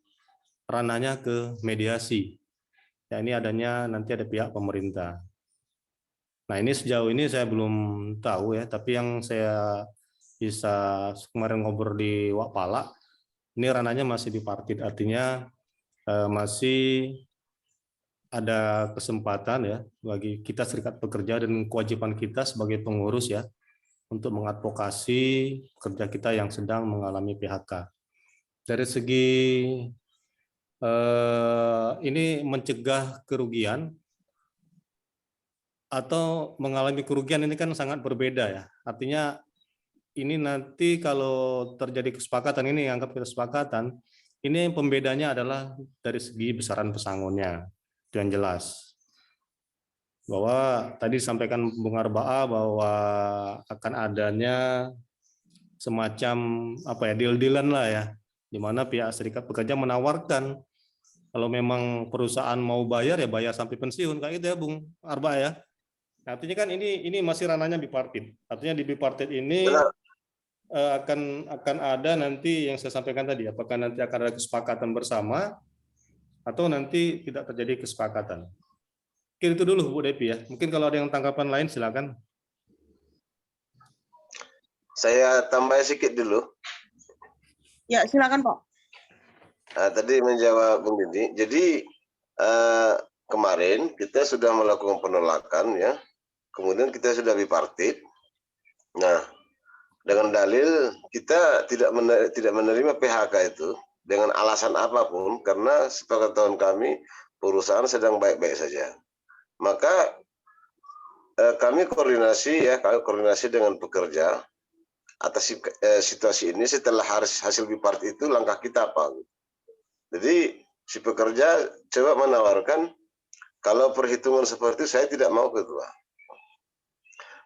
Speaker 2: ranahnya ke mediasi. Ya, ini adanya nanti ada pihak pemerintah. Nah, ini sejauh ini saya belum tahu ya, tapi yang saya bisa kemarin ngobrol di Wakpala, ini ranahnya masih bipartit, artinya masih ada kesempatan ya bagi kita serikat pekerja dan kewajiban kita sebagai pengurus ya untuk mengadvokasi pekerja kita yang sedang mengalami PHK. Dari segi ini mencegah kerugian atau mengalami kerugian ini kan sangat berbeda ya. Artinya ini nanti kalau terjadi kesepakatan, ini anggap kesepakatan, ini pembedanya adalah dari segi besaran pesangonnya. Itu yang jelas. Bahwa tadi disampaikan Bung Arbaa bahwa akan adanya semacam apa ya, deal-dealan lah ya, di mana pihak serikat pekerja menawarkan kalau memang perusahaan mau bayar ya bayar sampai pensiun, kayak gitu ya Bung Arbaa ya. Artinya kan ini masih ranahnya bipartit. Artinya di bipartit ini akan ada nanti yang saya sampaikan tadi, apakah nanti akan ada kesepakatan bersama atau nanti tidak terjadi kesepakatan. Mungkin itu dulu Bu Depi ya. Mungkin kalau ada yang tanggapan lain silakan.
Speaker 3: Saya tambah sedikit dulu.
Speaker 9: Ya, silakan Pak.
Speaker 3: Tadi menjawab Bung Didi. Jadi kemarin kita sudah melakukan penolakan ya. Kemudian kita sudah bipartit. Nah, dengan dalil kita tidak menerima PHK itu dengan alasan apapun, karena sepengetahuan kami perusahaan sedang baik-baik saja. Maka kami koordinasi dengan pekerja atas situasi ini. Setelah hasil bipartit itu langkah kita apa? Jadi si pekerja coba menawarkan, kalau perhitungan seperti itu saya tidak mau ketua.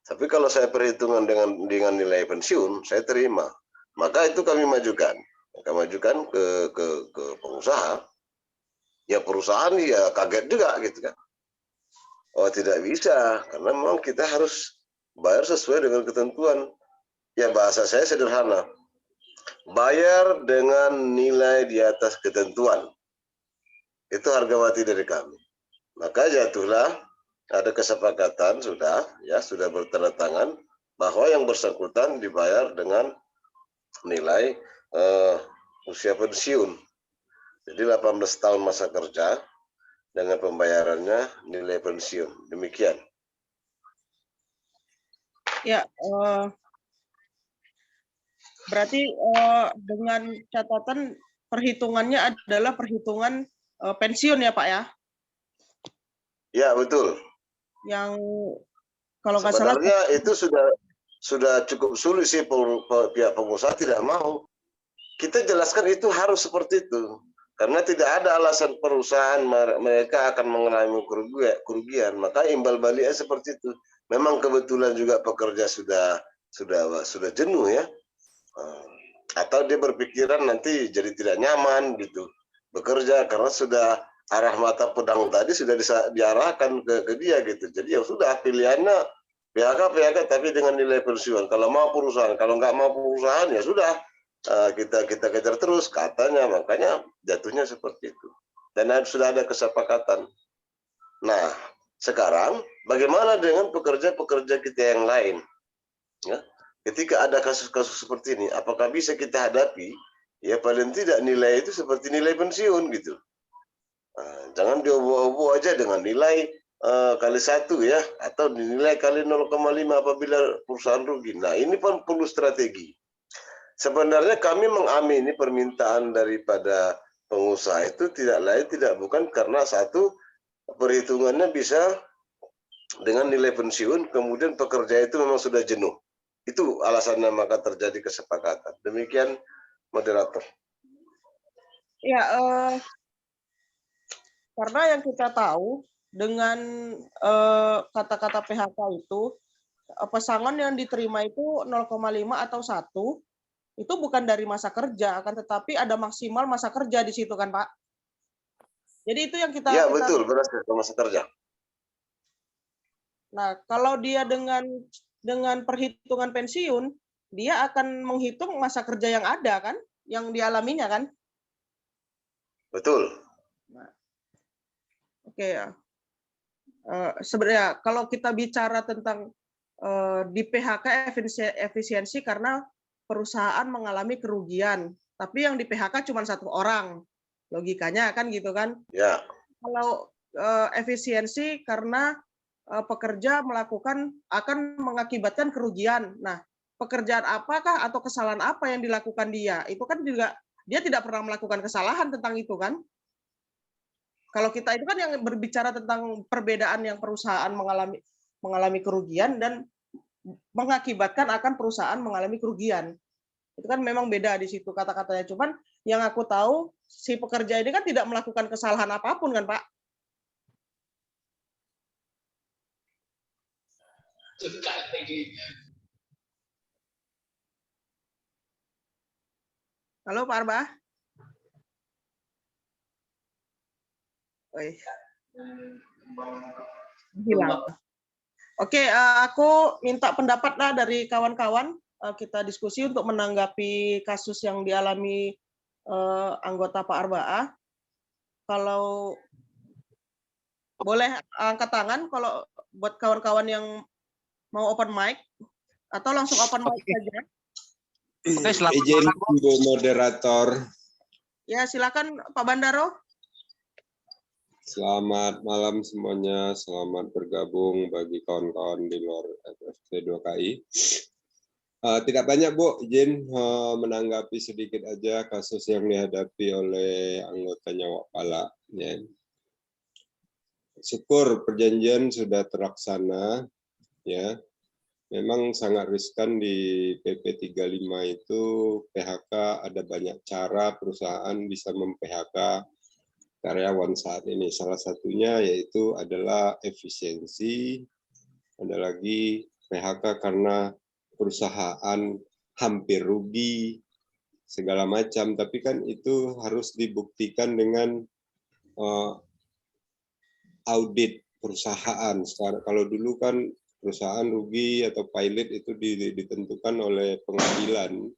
Speaker 3: Tapi kalau saya perhitungan dengan nilai pensiun, saya terima. Maka itu kami majukan. Kami majukan ke pengusaha. Ya perusahaan ya kaget juga gitu kan. Oh tidak bisa, karena memang kita harus bayar sesuai dengan ketentuan. Ya bahasa saya sederhana. Bayar dengan nilai di atas ketentuan. Itu harga mati dari kami. Maka jatuhlah ada kesepakatan sudah bertanda tangan bahwa yang bersangkutan dibayar dengan nilai usia pensiun. Jadi 18 tahun masa kerja dengan pembayarannya nilai pensiun. Demikian.
Speaker 9: Ya, berarti dengan catatan perhitungannya adalah perhitungan pensiun ya Pak ya?
Speaker 3: Ya betul.
Speaker 9: Yang Kalau nggak salah
Speaker 3: Sebenarnya itu sudah cukup sulit sih pihak pengusaha tidak mau. Kita jelaskan itu harus seperti itu. Karena tidak ada alasan perusahaan mereka akan mengalami kerugian, maka imbal baliknya seperti itu. Memang kebetulan juga pekerja sudah jenuh ya, atau dia berpikiran nanti jadi tidak nyaman gitu bekerja karena sudah arah mata pedang tadi sudah diarahkan ke dia gitu. Jadi ya sudah pilihannya PHK tapi dengan nilai pensiun. Kalau mau perusahaan, kalau nggak mau perusahaan ya sudah. Kita kejar terus katanya, makanya jatuhnya seperti itu dan sudah ada kesepakatan. Nah sekarang bagaimana dengan pekerja-pekerja kita yang lain ya, ketika ada kasus-kasus seperti ini, apakah bisa kita hadapi ya, paling tidak nilai itu seperti nilai pensiun gitu. Jangan diobo-obo aja dengan nilai kali 1 ya, atau dinilai kali 0,5 apabila perusahaan rugi. Nah ini pun perlu strategi. Sebenarnya kami mengamini permintaan daripada pengusaha itu tidak lain tidak bukan karena satu, perhitungannya bisa dengan nilai pensiun, kemudian pekerja itu memang sudah jenuh. Itu alasannya maka terjadi kesepakatan. Demikian moderator.
Speaker 9: ya, karena yang kita tahu dengan kata-kata PHK itu, pesangon yang diterima itu 0,5 atau 1, itu bukan dari masa kerja, akan tetapi ada maksimal masa kerja di situ kan Pak. Jadi itu yang kita.
Speaker 3: Ya betul, berdasarkan masa kerja.
Speaker 9: Nah kalau dia dengan perhitungan pensiun, dia akan menghitung masa kerja yang ada kan, yang dialaminya kan.
Speaker 3: Betul.
Speaker 9: Nah, oke ya. Sebenarnya kalau kita bicara tentang di PHK efisiensi karena perusahaan mengalami kerugian, tapi yang di PHK cuma 1 orang, logikanya kan gitu kan?
Speaker 3: Ya.
Speaker 9: Kalau efisiensi karena pekerja akan mengakibatkan kerugian. Nah, pekerjaan apakah atau kesalahan apa yang dilakukan dia? Itu kan juga dia tidak pernah melakukan kesalahan tentang itu kan? Kalau kita itu kan yang berbicara tentang perbedaan yang perusahaan mengalami kerugian dan mengakibatkan akan perusahaan mengalami kerugian. Itu kan memang beda di situ kata-katanya. Cuman yang aku tahu si pekerja ini kan tidak melakukan kesalahan apapun kan Pak? Halo Pak Arba. Hilang. Oke, aku minta pendapat dari kawan-kawan. Kita diskusi untuk menanggapi kasus yang dialami anggota Pak Arbaa. Kalau boleh angkat tangan kalau buat kawan-kawan yang mau open mic atau langsung open mic saja.
Speaker 11: Oke, selamat
Speaker 14: Izin
Speaker 11: malam.
Speaker 14: Bu Moderator.
Speaker 9: Ya, silakan Pak Bandaro.
Speaker 14: Selamat malam semuanya, selamat bergabung bagi kawan-kawan di luar FFC 2KI. Tidak banyak Bu, izin menanggapi sedikit aja kasus yang dihadapi oleh anggotanya Wapala. Ya. Syukur perjanjian sudah terlaksana, ya. Memang sangat riskan di PP 35 itu PHK, ada banyak cara perusahaan bisa mem-PHK karyawan saat ini. Salah satunya yaitu adalah efisiensi, ada lagi PHK karena perusahaan hampir rugi, segala macam. Tapi kan itu harus dibuktikan dengan audit perusahaan. Sekarang kalau dulu kan perusahaan rugi atau pilot itu ditentukan oleh pengadilan.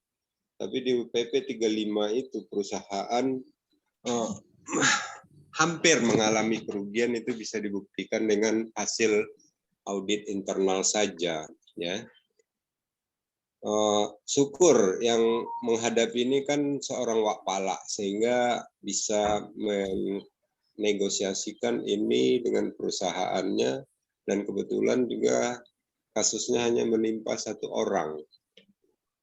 Speaker 14: Tapi di PP 35 itu perusahaan hampir mengalami kerugian itu bisa dibuktikan dengan hasil audit internal saja, ya. Syukur yang menghadapi ini kan seorang Wapala sehingga bisa menegosiasikan ini dengan perusahaannya, dan kebetulan juga kasusnya hanya menimpa 1 orang.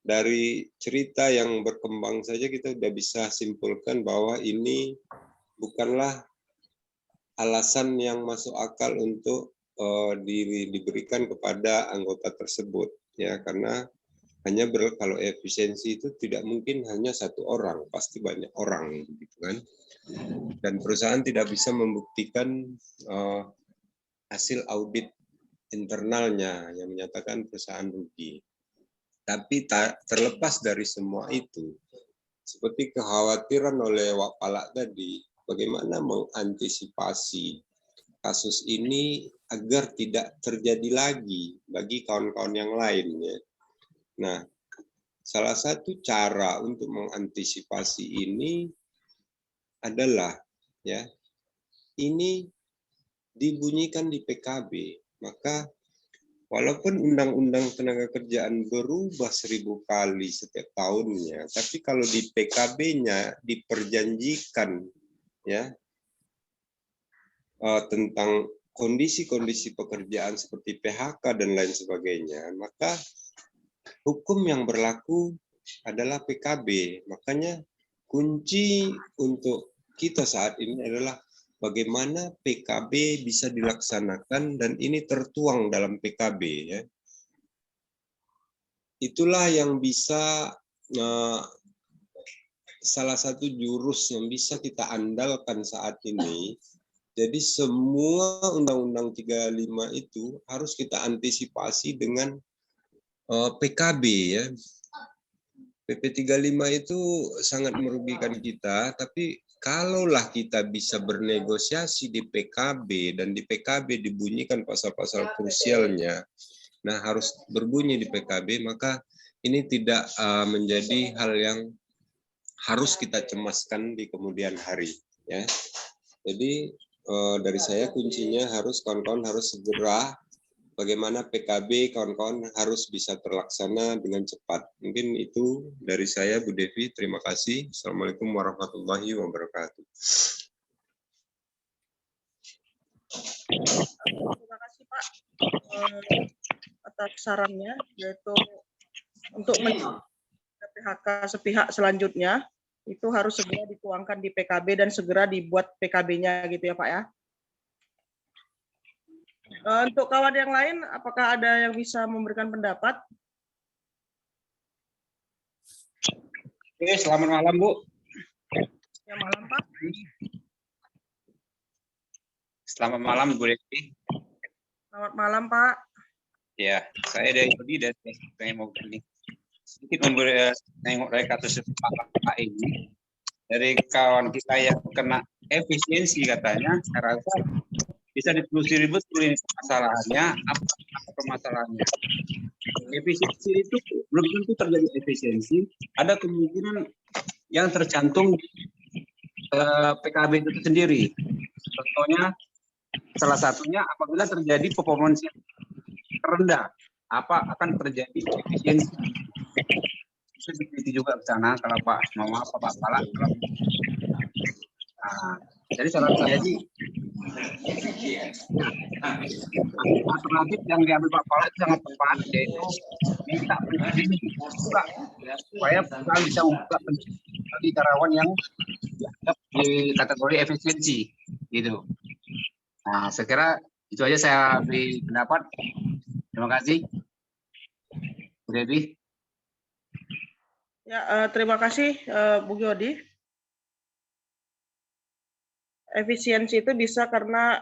Speaker 14: Dari cerita yang berkembang saja kita sudah bisa simpulkan bahwa ini bukanlah alasan yang masuk akal untuk diberikan kepada anggota tersebut, ya, karena kalau efisiensi itu tidak mungkin hanya satu orang, pasti banyak orang, gitu kan. Dan perusahaan tidak bisa membuktikan hasil audit internalnya yang menyatakan perusahaan rugi. Tapi terlepas dari semua itu, seperti kekhawatiran oleh Wak Palak tadi, bagaimana mengantisipasi kasus ini agar tidak terjadi lagi bagi kawan-kawan yang lain, ya. Nah, salah satu cara untuk mengantisipasi ini adalah, ya, ini dibunyikan di PKB, maka walaupun Undang-Undang Tenaga Kerjaan berubah 1000 kali setiap tahunnya, tapi kalau di PKB-nya diperjanjikan, ya, tentang kondisi-kondisi pekerjaan seperti PHK dan lain sebagainya, maka hukum yang berlaku adalah PKB. Makanya kunci untuk kita saat ini adalah bagaimana PKB bisa dilaksanakan, dan ini tertuang dalam PKB, ya. Itulah yang bisa salah satu jurus yang bisa kita andalkan saat ini. Jadi semua Undang-Undang 35 itu harus kita antisipasi dengan PKB, ya. PP 35 itu sangat merugikan kita, tapi kalaulah kita bisa bernegosiasi di PKB, dan di PKB dibunyikan pasal-pasal krusialnya, nah harus berbunyi di PKB, maka ini tidak menjadi hal yang harus kita cemaskan di kemudian hari, ya. Jadi dari saya kuncinya harus kawan-kawan harus segera bagaimana PKB kawan-kawan harus bisa terlaksana dengan cepat. Mungkin itu dari saya, Bu Devi. Terima kasih. Assalamualaikum warahmatullahi wabarakatuh.
Speaker 9: Terima kasih Pak atas sarannya, yaitu untuk PHK sepihak selanjutnya itu harus segera dituangkan di PKB dan segera dibuat PKB-nya, gitu ya Pak, ya. Untuk kawan yang lain, apakah ada yang bisa memberikan pendapat?
Speaker 11: Oke, selamat malam, Bu.
Speaker 9: Ya, malam, Pak.
Speaker 11: Selamat malam, Bu Devi.
Speaker 9: Selamat malam, Pak.
Speaker 11: Ya, saya dari Yudi dan saya mau ini sedikit menengok dari kasus Pak ini. Dari kawan kita yang kena efisiensi katanya, saya rasa bisa ditelusuri betul ini masalahnya, apa permasalahannya. Efisiensi itu belum tentu terjadi efisiensi, ada kemungkinan yang tercantum di PKB itu sendiri. Contohnya, salah satunya apabila terjadi performance yang rendah, apa akan terjadi efisiensi. Seperti juga ke sana, kalau Pak Palak. Jadi salah saya sih alternatif yang diambil Pak Palak sangat tepat, yaitu minta buka supaya perusahaan bisa membuka bagi karyawan yang dianggap di kategori efisiensi, gitu. Nah, saya kira itu aja saya beri pendapat. Terima kasih, Bu Devi.
Speaker 9: Ya, terima kasih Bu Gyodi. Efisiensi itu bisa karena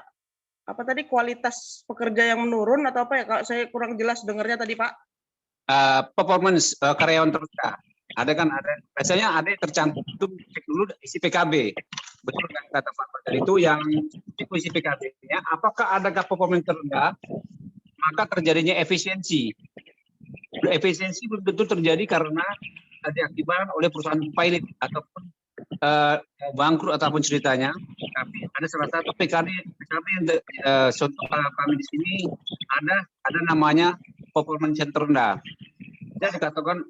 Speaker 9: apa tadi, kualitas pekerja yang menurun atau apa ya? Kalau saya kurang jelas dengarnya tadi, Pak.
Speaker 11: Performance karyawan terendah. Ada kan, ada biasanya ada yang tercantum, cek dulu isi PKB. Betul kan kata Pak Fajar itu yang isi PKB-nya, apakah adakah performance terendah, maka terjadinya efisiensi. Efisiensi belum tentu terjadi karena diakibatkan oleh perusahaan pilot ataupun bangkrut ataupun ceritanya, tapi ada salah satu PKB yang contoh kami di sini ada namanya performance yang terendah. Jadi dikatakan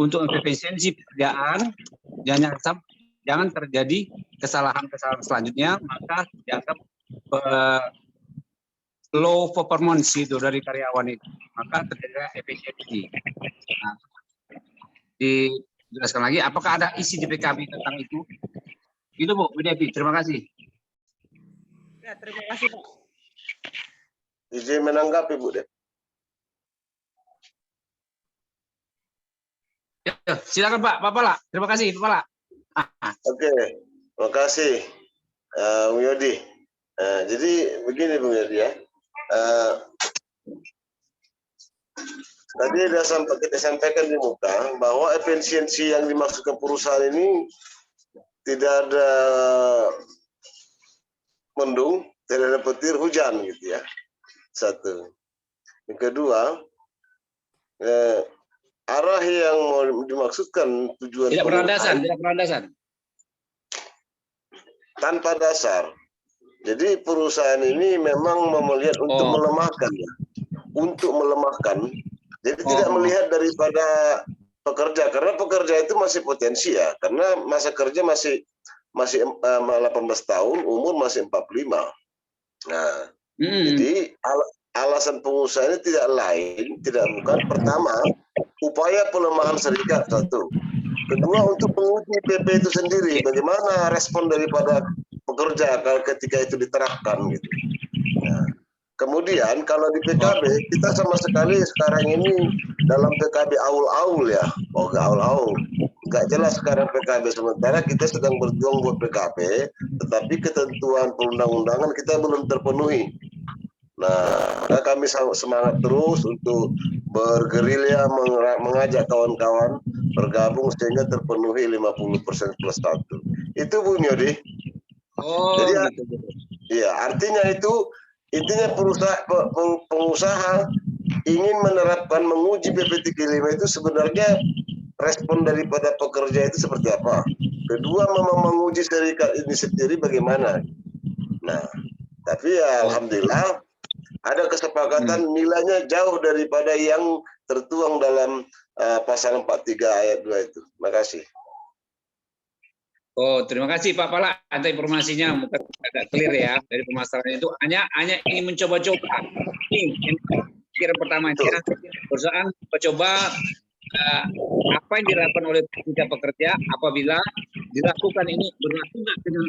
Speaker 11: untuk efisiensi pekerjaan jangan terjadi kesalahan-kesalahan selanjutnya, maka dianggap low performance itu dari karyawan itu, maka terjadi efisiensi. Nah, dijelaskan lagi, apakah ada isi di PKB tentang itu? Itu Bu Devi, terima kasih.
Speaker 9: Ya, terima kasih Pak.
Speaker 3: izin menanggapi Bu Dep.
Speaker 11: Ya, silakan Pak Pala. Terima kasih Pak Pala.
Speaker 3: Oke, terima kasih Bung Yodi. Jadi begini Bung Yodi ya. Tadi kita sampaikan di muka bahwa efisiensi yang dimaksudkan perusahaan ini tidak ada mendung, tidak ada petir, hujan gitu ya. Satu. Yang kedua, arah yang mau dimaksudkan tujuan
Speaker 11: Tidak berlandasan.
Speaker 3: Tanpa dasar. Jadi perusahaan ini memang melihat untuk melemahkan ya. Untuk melemahkan. Jadi tidak melihat daripada pekerja, karena pekerja itu masih potensi ya, karena masa kerja masih 18 tahun, umur masih 45. Nah, jadi alasan pengusaha ini tidak bukan pertama upaya pelemahan serikat satu. Kedua untuk menguji PP itu sendiri, bagaimana respon daripada pekerja ketika itu diterapkan gitu. Nah, kemudian kalau di PKB kita sama sekali sekarang ini dalam PKB aul-aul ya, aul-aul. Nggak jelas sekarang PKB, sementara kita sedang berjuang buat PKB, tetapi ketentuan perundang-undangan kita belum terpenuhi. Nah, maka kami semangat terus untuk bergerilya mengajak kawan-kawan bergabung sehingga terpenuhi 50% plus 1. Itu Bu Yodi. Jadi ya, artinya itu intinya pengusaha ingin menerapkan menguji PP 35 itu sebenarnya respon daripada pekerja itu seperti apa. Kedua memang menguji serikat ini sendiri bagaimana. Nah, tapi ya alhamdulillah ada kesepakatan nilainya jauh daripada yang tertuang dalam pasal 43 ayat 2 itu. Terima kasih.
Speaker 11: Terima kasih Pak Pala atas informasinya, mungkin agak clear ya dari permasalahan itu. Hanya ingin mencoba-coba. Ini pikiran pertama ya, perusahaan mencoba apa yang dilakukan oleh kita pekerja apabila dilakukan ini berlaku nggak dengan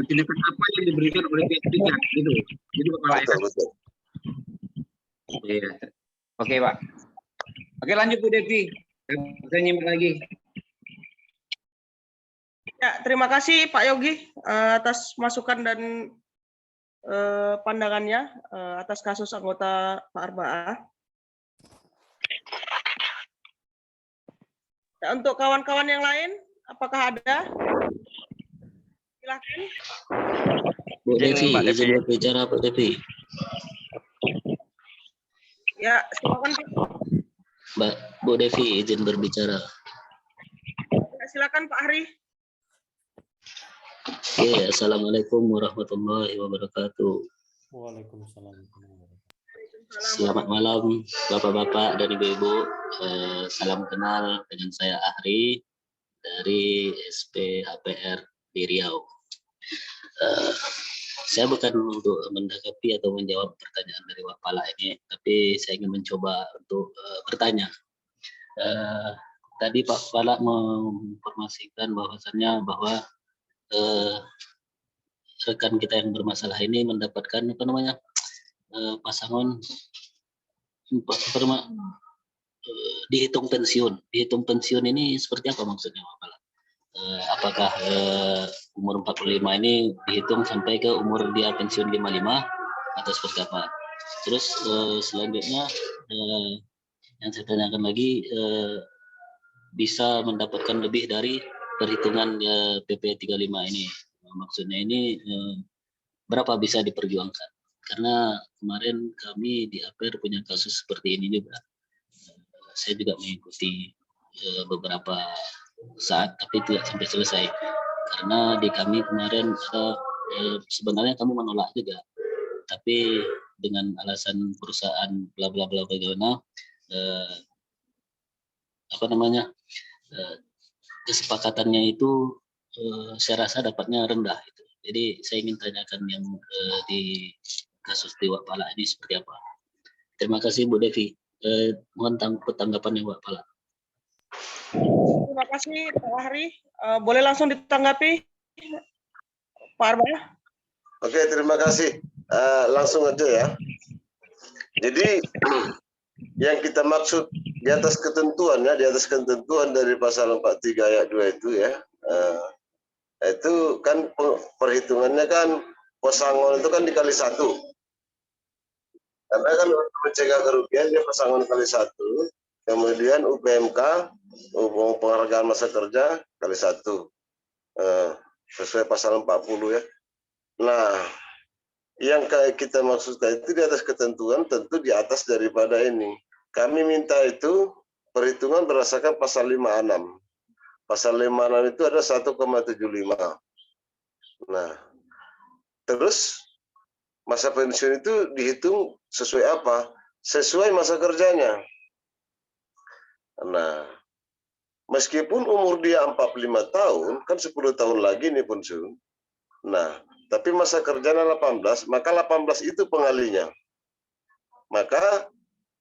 Speaker 11: tindakan apa yang diberikan oleh pihak ketiga gitu. Jadi Pak Pala ya. Iya. Oke Pak. Oke lanjut Bu Devi. Saya nyimak lagi.
Speaker 9: Ya, terima kasih Pak Yogi atas masukan dan pandangannya atas kasus anggota Pak Arba'ah. Ya, untuk kawan-kawan yang lain, apakah ada? Silakan.
Speaker 7: Bu Devi, izin berbicara Bu Devi.
Speaker 9: Ya, silakan Pak.
Speaker 7: Bu Devi, izin berbicara.
Speaker 9: Ya, silakan Pak Hari.
Speaker 7: Oke, assalamualaikum warahmatullahi wabarakatuh.
Speaker 2: Waalaikumsalam.
Speaker 7: Selamat malam Bapak-bapak dan Ibu-ibu. Salam kenal, dengan saya Ahri dari SPHPR di Riau. Saya bukan untuk menanggapi atau menjawab pertanyaan dari Pak Pala ini, tapi saya ingin mencoba untuk bertanya. Tadi Pak Pala menginformasikan bahwasannya bahwa rekan kita yang bermasalah ini mendapatkan pasangan dihitung pensiun ini seperti apa maksudnya Pak Pala? Apakah umur 45 ini dihitung sampai ke umur dia pensiun 55 atau seperti apa? Terus selanjutnya yang saya tanyakan lagi, bisa mendapatkan lebih dari perhitungan PP 35 ini. Maksudnya ini berapa bisa diperjuangkan? Karena kemarin kami di APR punya kasus seperti ini juga. Saya juga mengikuti beberapa saat, tapi tidak sampai selesai. Karena di kami kemarin sebenarnya kami menolak juga. Tapi dengan alasan perusahaan bla bla bla bagaimana, kesepakatannya itu saya rasa dapatnya rendah itu. Jadi saya ingin tanyakan yang di kasus Dewa Pala ini seperti apa. Terima kasih Bu Devi. Mohon tanggapannya Pak Pala.
Speaker 9: Terima kasih Pak Hari. Boleh langsung ditanggapi Pak Arba'ah?
Speaker 3: Oke, terima kasih. langsung aja ya. Jadi yang kita maksud di atas ketentuan ya, di atas ketentuan dari pasal 43 ayat 2 itu ya, itu kan perhitungannya kan pesangon itu kan dikali 1. Karena kan untuk mencegah kerugian dia pesangon kali 1, kemudian UPMK, penghargaan masa kerja kali 1, sesuai pasal 40 ya. Nah, yang kita maksudkan itu di atas ketentuan tentu di atas daripada ini. Kami minta itu perhitungan berdasarkan pasal 56. Pasal 56 itu ada 1,75. Nah, terus masa pensiun itu dihitung sesuai apa? Sesuai masa kerjanya. Nah, meskipun umur dia 45 tahun, kan 10 tahun lagi nih pensiun. Nah, tapi masa kerjanya 18, maka 18 itu pengalinya. Maka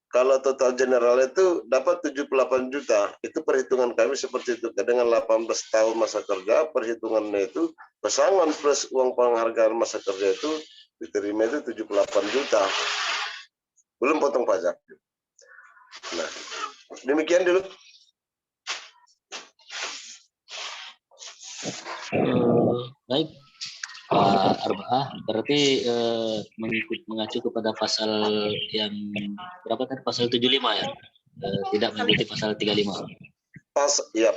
Speaker 3: kalau total general itu dapat 78 juta, itu perhitungan kami seperti itu. Dengan 18 tahun masa kerja, perhitungannya itu pesangon plus uang penghargaan masa kerja itu diterima itu 78 juta. Belum potong pajak. Nah, demikian dulu.
Speaker 7: Baik. Pak Arba'ah, berarti mengacu kepada pasal yang berapa tadi, pasal 75 ya, tidak mengikuti pasal 35.
Speaker 3: Ya,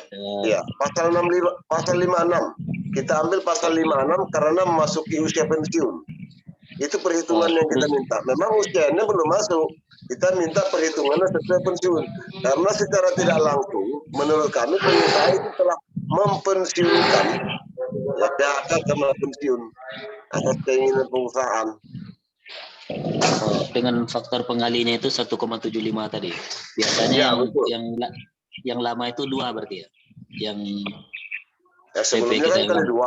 Speaker 3: pasal 65, pasal 56. Kita ambil pasal 56 karena memasuki usia pensiun. Itu perhitungan yang kita minta. Memang usianya belum masuk. Kita minta perhitungannya sesuai pensiun. Karena secara tidak langsung, menurut kami pengusaha itu telah mempensiunkan ya PHK karena pensiun atas keinginan perusahaan.
Speaker 7: Dengan faktor pengalinya itu 1,75 tadi. Biasanya
Speaker 3: ya,
Speaker 7: yang lama itu 2 berarti ya. Yang
Speaker 3: sebelumnya kan kali 2.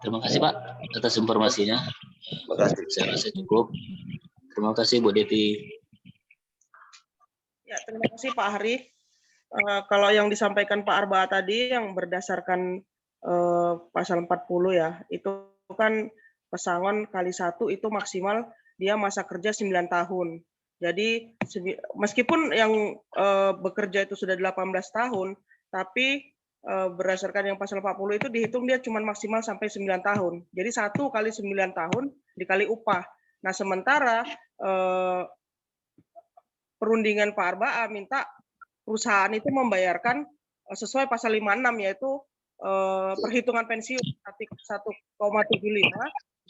Speaker 7: Terima kasih Pak atas informasinya.
Speaker 3: Terima kasih.
Speaker 7: Saya rasa cukup. Terima kasih Bu Devi.
Speaker 9: Ya, terima kasih Pak Hari. Kalau yang disampaikan Pak Arba'ah tadi yang berdasarkan pasal 40 ya, itu kan pesangon kali 1 itu maksimal dia masa kerja 9 tahun. Jadi meskipun yang bekerja itu sudah 18 tahun, tapi berdasarkan yang pasal 40 itu dihitung dia cuma maksimal sampai 9 tahun. Jadi 1 kali 9 tahun dikali upah. Nah, sementara perundingan Pak Arba'ah minta perusahaan itu membayarkan sesuai pasal 56 yaitu perhitungan pensiun 1,75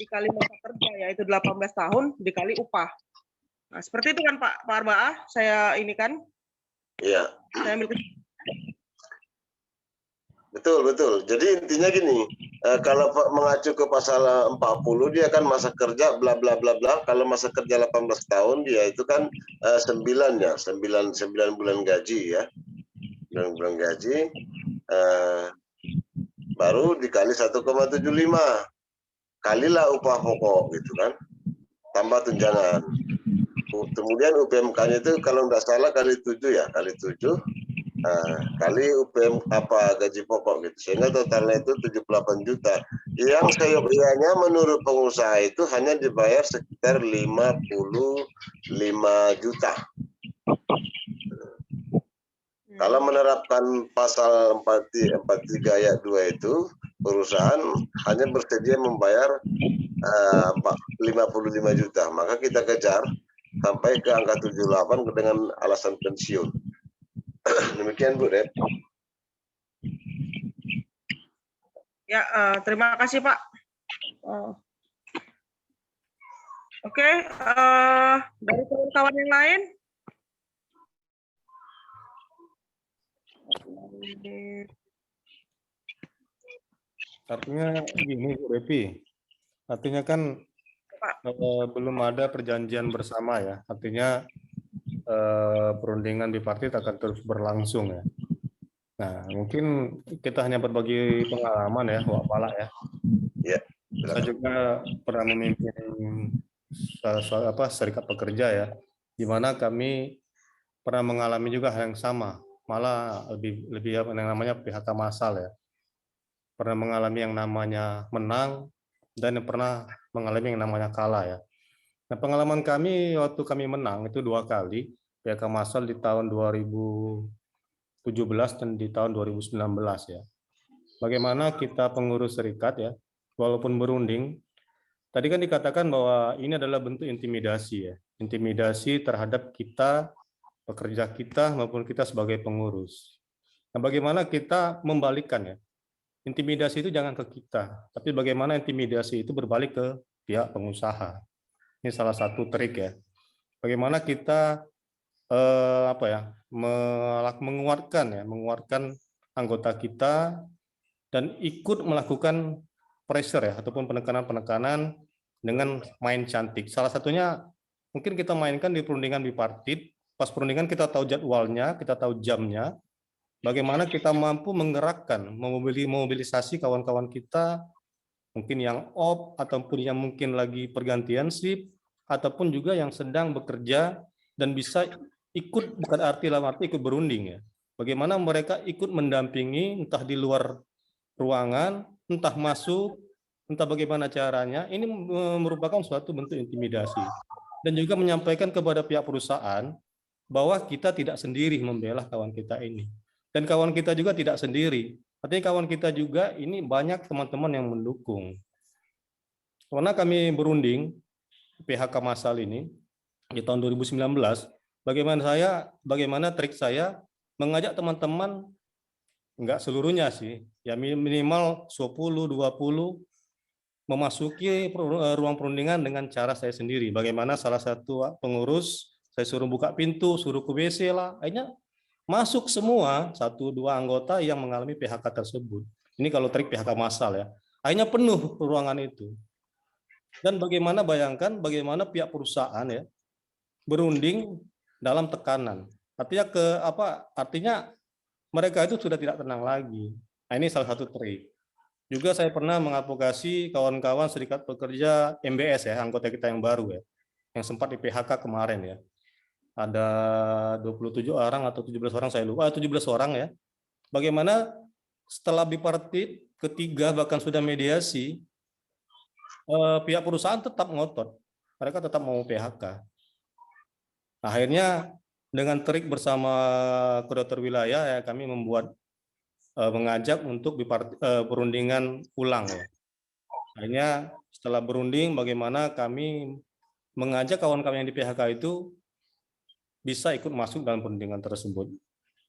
Speaker 9: dikali masa kerja yaitu 18 tahun dikali upah. Nah, seperti itu kan Pak Arba'ah, saya ini kan.
Speaker 3: Iya.
Speaker 9: Saya ambil
Speaker 3: Betul. Jadi intinya gini, kalau mengacu ke pasal 40 dia kan masa kerja bla bla bla bla. Kalau masa kerja 18 tahun dia itu kan 9 bulan gaji ya. 9 bulan gaji baru dikali 1,75. Kalilah upah pokok gitu kan. Tambah tunjangan. Kemudian UPMK-nya itu kalau nggak salah kali 7 ya, kali 7. Kali UPM gaji pokok gitu, sehingga totalnya itu 78 juta. Yang seyogyanya menurut pengusaha itu hanya dibayar sekitar 55 juta. Kalau menerapkan pasal 43 ayat 2 itu, perusahaan hanya bersedia membayar 55 juta. Maka kita kejar sampai ke angka 78 dengan alasan pensiun. Demikian Bu Dep.
Speaker 9: Ya, terima kasih Pak. Oke, dari kawan-kawan yang lain.
Speaker 2: Artinya gini Bu Devi, artinya kan belum ada perjanjian bersama ya, artinya perundingan bipartit akan terus berlangsung ya. Nah, mungkin kita hanya berbagi pengalaman ya, Wak Pala ya.
Speaker 3: Ya.
Speaker 2: Saya juga pernah memimpin serikat pekerja ya, di mana kami pernah mengalami juga hal yang sama, malah lebih apa yang namanya PHK massal ya. pernah mengalami yang namanya menang, dan yang pernah mengalami yang namanya kalah ya. Nah, pengalaman kami waktu kami menang itu 2 kali, PHK massal di tahun 2017 dan di tahun 2019 ya. Bagaimana kita pengurus serikat ya, walaupun berunding, tadi kan dikatakan bahwa ini adalah bentuk intimidasi ya, intimidasi terhadap kita, pekerja kita maupun kita sebagai pengurus. Nah, bagaimana kita membalikkan ya, intimidasi itu jangan ke kita, tapi bagaimana intimidasi itu berbalik ke pihak pengusaha. Ini salah satu trik ya. Bagaimana kita menguatkan anggota kita dan ikut melakukan pressure ya, ataupun penekanan-penekanan dengan main cantik. Salah satunya mungkin kita mainkan di perundingan bipartit. Pas perundingan kita tahu jadwalnya, kita tahu jamnya. Bagaimana kita mampu menggerakkan, memobilisasi kawan-kawan kita, mungkin yang off, ataupun yang mungkin lagi pergantian shift, ataupun juga yang sedang bekerja dan bisa ikut, bukan dalam arti ikut berunding ya. Bagaimana mereka ikut mendampingi, entah di luar ruangan, entah masuk, entah bagaimana caranya. Ini merupakan suatu bentuk intimidasi. Dan juga menyampaikan kepada pihak perusahaan bahwa kita tidak sendiri membela kawan kita ini. Dan kawan kita juga tidak sendiri. Artinya kawan kita juga ini banyak teman-teman yang mendukung. Karena kami berunding PHK massal ini di tahun 2019, bagaimana trik saya mengajak teman-teman, enggak seluruhnya sih, ya minimal 10, 20 memasuki ruang perundingan dengan cara saya sendiri. Bagaimana salah satu pengurus saya suruh buka pintu, suruh ke WC lah, akhirnya masuk semua 1-2 anggota yang mengalami PHK tersebut. Ini kalau trik PHK massal ya. Akhirnya penuh ruangan itu. Dan bagaimana, bayangkan bagaimana pihak perusahaan ya berunding dalam tekanan. Artinya mereka itu sudah tidak tenang lagi. Nah, ini salah satu trik. Juga saya pernah mengadvokasi kawan-kawan serikat pekerja MBS ya, anggota kita yang baru ya, yang sempat di PHK kemarin ya. Ada 27 orang atau 17 orang, saya lupa, 17 orang ya. Bagaimana setelah bipartit ketiga bahkan sudah mediasi, pihak perusahaan tetap ngotot, mereka tetap mau PHK. Akhirnya dengan trik bersama koordinator wilayah ya, kami mengajak untuk perundingan ulang ya. Akhirnya setelah berunding, bagaimana kami mengajak kawan-kawan yang di PHK itu bisa ikut masuk dalam perundingan tersebut.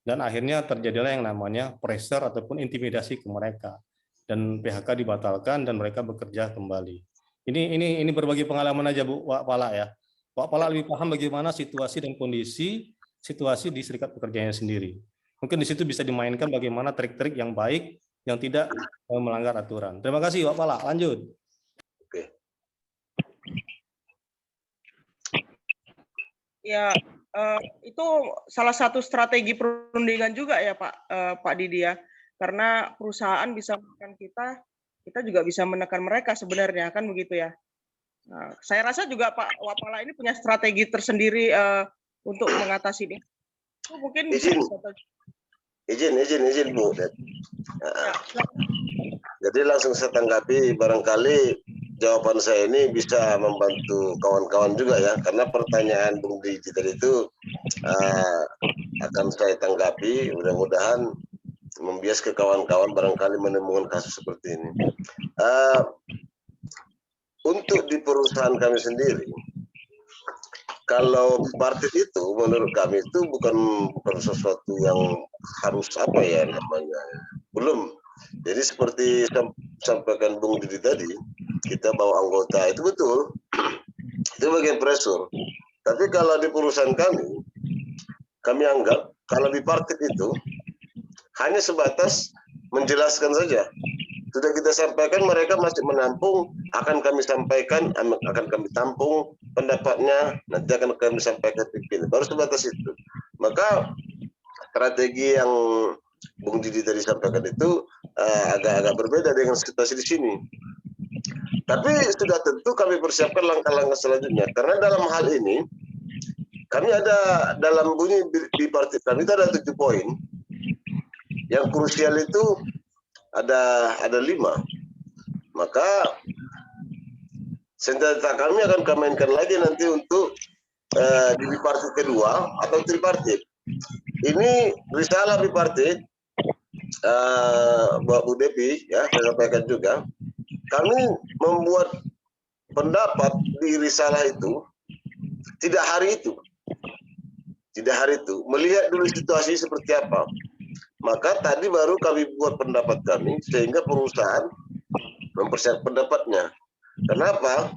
Speaker 2: Dan akhirnya terjadilah yang namanya pressure ataupun intimidasi ke mereka. Dan PHK dibatalkan dan mereka bekerja kembali. Ini berbagi pengalaman aja Bu Wak Pala ya. Wak Pala lebih paham bagaimana situasi dan kondisi situasi di serikat pekerjanya sendiri. Mungkin di situ bisa dimainkan bagaimana trik-trik yang baik yang tidak melanggar aturan. Terima kasih Wak Pala, lanjut.
Speaker 3: Oke.
Speaker 9: Ya, itu salah satu strategi perundingan juga ya Pak Didi ya. Karena perusahaan bisa menekan kita juga bisa menekan mereka sebenarnya, kan begitu ya. Nah, saya rasa juga Pak Wapala ini punya strategi tersendiri untuk mengatasi ini. Mungkin
Speaker 3: izin Bu. Jadi langsung saya tanggapi, barangkali jawaban saya ini bisa membantu kawan-kawan juga ya, karena pertanyaan Bung Didi tadi itu akan saya tanggapi, mudah-mudahan membias ke kawan-kawan barangkali menemukan kasus seperti ini. Untuk di perusahaan kami sendiri, kalau partit itu menurut kami itu bukan sesuatu yang harus namanya, belum. Jadi seperti sampaikan Bung Didi tadi, kita bawa anggota itu betul, itu bagian pressure. Tapi kalau di perusahaan kami anggap kalau di partit itu hanya sebatas menjelaskan saja. Sudah kita sampaikan, mereka masih menampung, akan kami sampaikan, akan kami tampung pendapatnya, nanti akan kami sampaikan pimpinan. Baru sebatas itu. Maka strategi yang Bung Didi tadi sampaikan itu agak berbeda dengan situasi di sini. Tapi sudah tentu kami persiapkan langkah-langkah selanjutnya. Karena dalam hal ini, kami ada dalam bunyi di partai kami itu ada 7 poin. Yang krusial itu ada 5. Maka senjata kami akan kami mainkan lagi nanti untuk di bipartit kedua atau tripartit. Ini risalah bipartit, Bu Depi, ya saya sampaikan juga. Kami membuat pendapat di risalah itu tidak hari itu, melihat dulu situasi seperti apa. Maka tadi baru kami buat pendapat kami sehingga perusahaan mempersiapkan pendapatnya. Kenapa?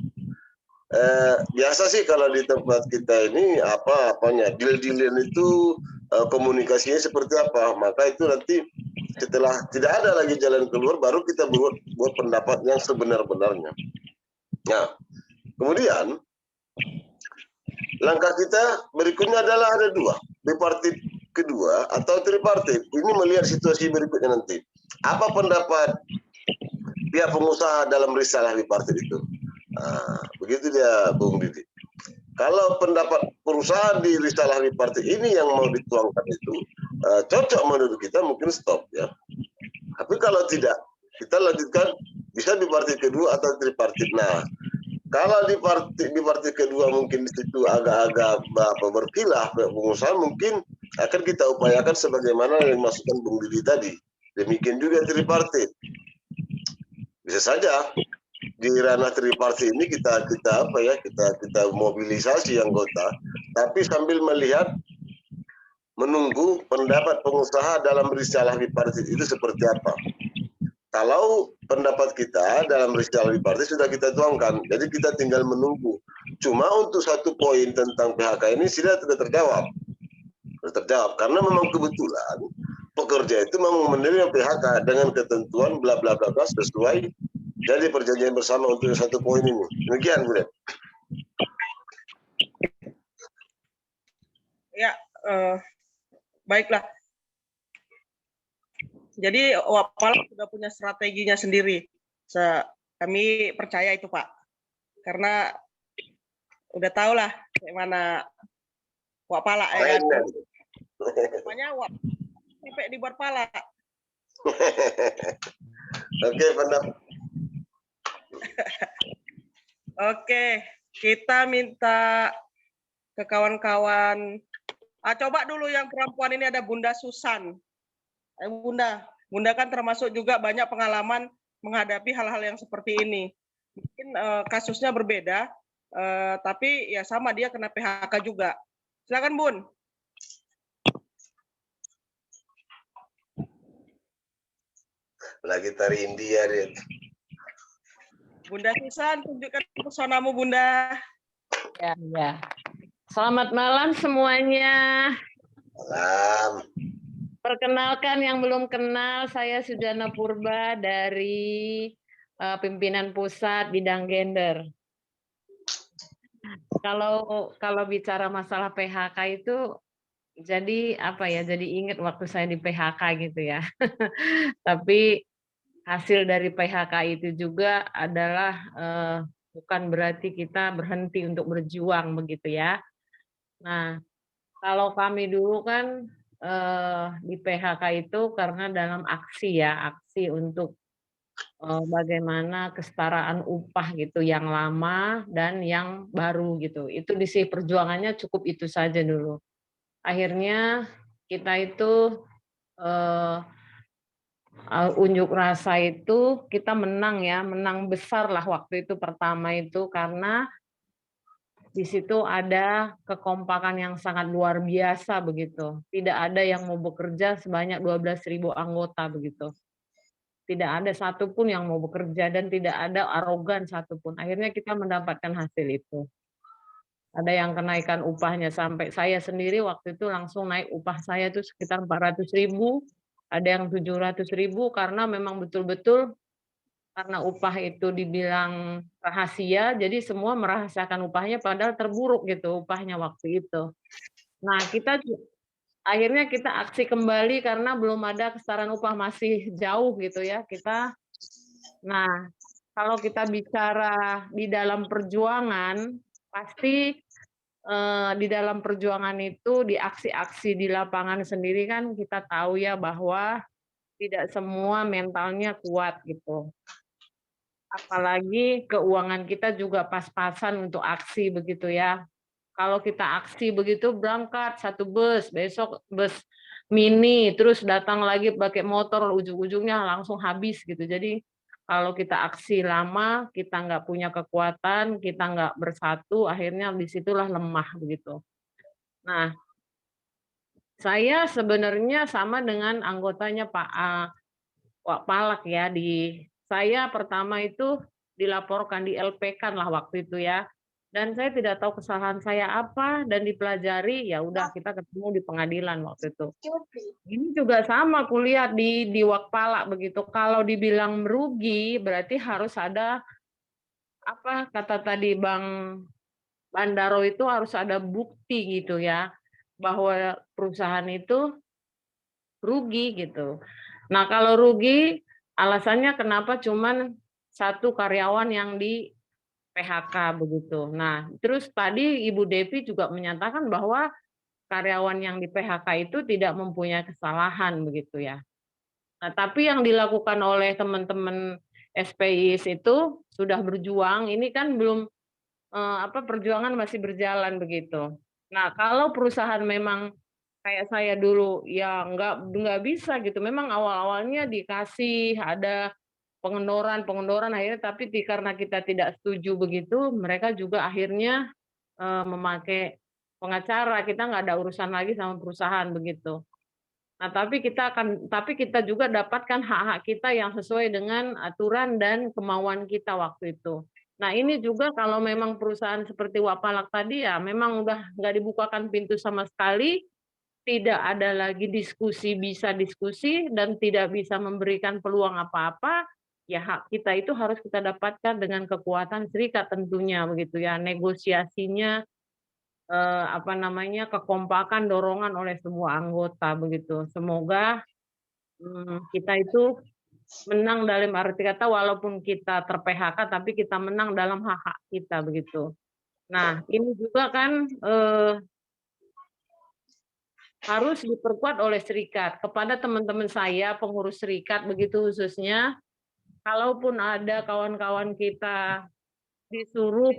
Speaker 3: Biasa sih kalau di tempat kita ini deal-dealan itu komunikasinya seperti apa. Maka itu nanti setelah tidak ada lagi jalan keluar baru kita buat pendapat yang sebenar-benarnya. Nah, kemudian langkah kita berikutnya adalah ada 2, bipartit kedua atau tripartit. Ini melihat situasi berikutnya nanti. Apa pendapat pihak pengusaha dalam risalah bipartit itu? Begitu dia, Bung Didi. Kalau pendapat perusahaan di risalah bipartit ini yang mau dituangkan itu cocok menurut kita, mungkin stop ya. Tapi kalau tidak, kita lanjutkan bisa bipartit kedua atau tripartit. Nah, kalau di partai kedua mungkin di situ agak-agak berpilah pengusaha, mungkin akan kita upayakan sebagaimana yang dimaksudkan Bung Didi tadi. Demikian juga tripartit. Bisa saja di ranah tripartit ini kita mobilisasi anggota, tapi sambil menunggu pendapat pengusaha dalam risalah bipartit itu seperti apa. Kalau pendapat kita dalam risalah bipartit sudah kita tuangkan, jadi kita tinggal menunggu. Cuma untuk satu poin tentang PHK ini sudah terjawab. Karena memang kebetulan pekerja itu memang menerima PHK dengan ketentuan bla bla bla sesuai jadi perjanjian bersama untuk satu poin ini. Demikian, Bu Det.
Speaker 9: Ya, baiklah. Jadi Wapala sudah punya strateginya sendiri. Kami percaya itu, Pak. Karena udah tahu lah bagaimana Wapala ya kan. Namanya sampai di Barpala.
Speaker 3: Oke, pendapat.
Speaker 9: Oke, kita minta ke kawan-kawan. Coba dulu yang perempuan ini ada Bunda Susan. Bunda kan termasuk juga banyak pengalaman menghadapi hal-hal yang seperti ini. Mungkin kasusnya berbeda, tapi ya sama dia kena PHK juga. Silakan Bun.
Speaker 3: Lagi tari India, Rit.
Speaker 9: Bunda Susan, tunjukkan pesonamu, Bunda.
Speaker 15: Ya. Selamat malam semuanya.
Speaker 3: Malam.
Speaker 15: Perkenalkan yang belum kenal, saya Sujana Purba dari pimpinan pusat bidang gender. Kalau bicara masalah PHK itu jadi apa ya? Jadi ingat waktu saya di PHK gitu ya. Tapi hasil dari PHK itu juga adalah bukan berarti kita berhenti untuk berjuang begitu ya. Nah, kalau kami dulu kan di PHK itu karena dalam aksi untuk bagaimana kesetaraan upah gitu yang lama dan yang baru gitu. Itu di sini perjuangannya cukup itu saja dulu. Akhirnya kita itu unjuk rasa itu kita menang besar lah waktu itu pertama itu karena di situ ada kekompakan yang sangat luar biasa begitu. Tidak ada yang mau bekerja sebanyak 12.000 anggota begitu. Tidak ada satupun yang mau bekerja dan tidak ada arogan satupun. Akhirnya kita mendapatkan hasil itu. Ada yang kenaikan upahnya sampai saya sendiri waktu itu langsung naik upah saya itu sekitar 400.000. Ada yang 700.000 karena memang betul-betul karena upah itu dibilang rahasia, jadi semua merahasiakan upahnya padahal terburuk gitu upahnya waktu itu. Nah, akhirnya kita aksi kembali karena belum ada kesetaraan upah, masih jauh gitu ya kita. Nah, kalau kita bicara di dalam perjuangan, pasti di dalam perjuangan itu di aksi-aksi di lapangan sendiri kan kita tahu ya bahwa tidak semua mentalnya kuat gitu. Apalagi keuangan kita juga pas-pasan untuk aksi begitu ya. Kalau kita aksi begitu berangkat satu bus, besok bus mini, terus datang lagi pakai motor, ujung-ujungnya langsung habis gitu. Jadi kalau kita aksi lama, kita nggak punya kekuatan, kita nggak bersatu, akhirnya disitulah lemah begitu. Nah, saya sebenarnya sama dengan anggotanya Pak Palak ya. Saya pertama itu dilaporkan, di LP-kan lah waktu itu ya. Dan saya tidak tahu kesalahan saya apa dan dipelajari, ya udah kita ketemu di pengadilan waktu itu. Ini juga sama kulihat di Wakpala begitu. Kalau dibilang merugi berarti harus ada apa kata tadi Bang Bandaro itu harus ada bukti gitu ya bahwa perusahaan itu rugi gitu. Nah, kalau rugi alasannya kenapa cuman satu karyawan yang di PHK begitu. Nah, terus tadi Ibu Devi juga menyatakan bahwa karyawan yang di PHK itu tidak mempunyai kesalahan begitu ya. Nah, tapi yang dilakukan oleh teman-teman SPIs itu sudah berjuang, ini kan belum perjuangan masih berjalan begitu. Nah, kalau perusahaan memang kayak saya dulu ya nggak bisa gitu. Memang awal-awalnya dikasih ada pengendoran akhirnya, tapi karena kita tidak setuju begitu, mereka juga akhirnya memakai pengacara. Kita nggak ada urusan lagi sama perusahaan begitu. Nah, tapi kita juga dapatkan hak-hak kita yang sesuai dengan aturan dan kemauan kita waktu itu. Nah, ini juga kalau memang perusahaan seperti Wapalak tadi ya memang udah nggak dibukakan pintu sama sekali, tidak ada lagi bisa diskusi dan tidak bisa memberikan peluang apa-apa, ya hak kita itu harus kita dapatkan dengan kekuatan serikat tentunya begitu ya, negosiasinya kekompakan dorongan oleh semua anggota begitu. Semoga kita itu menang dalam arti kata walaupun kita ter-PHK tapi kita menang dalam hak-hak kita begitu. Nah, ini juga kan harus diperkuat oleh serikat. Kepada teman-teman saya pengurus serikat begitu khususnya, kalaupun ada kawan-kawan kita disuruh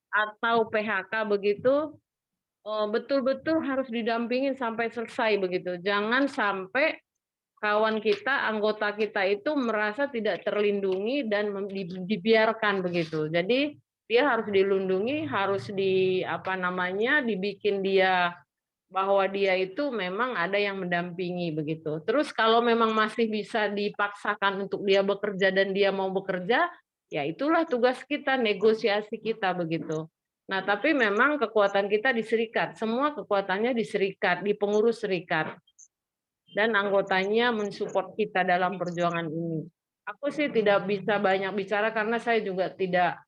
Speaker 15: atau PHK begitu, betul-betul harus didampingin sampai selesai begitu. Jangan sampai kawan kita, anggota kita itu merasa tidak terlindungi dan dibiarkan begitu. Jadi dia harus dilindungi, harus dibikin dia bahwa dia itu memang ada yang mendampingi begitu. Terus kalau memang masih bisa dipaksakan untuk dia bekerja dan dia mau bekerja, ya itulah tugas kita, negosiasi kita begitu. Nah, tapi memang kekuatan kita di serikat, semua kekuatannya di serikat, di pengurus serikat. Dan anggotanya mensupport kita dalam perjuangan ini. Aku sih tidak bisa banyak bicara karena saya juga tidak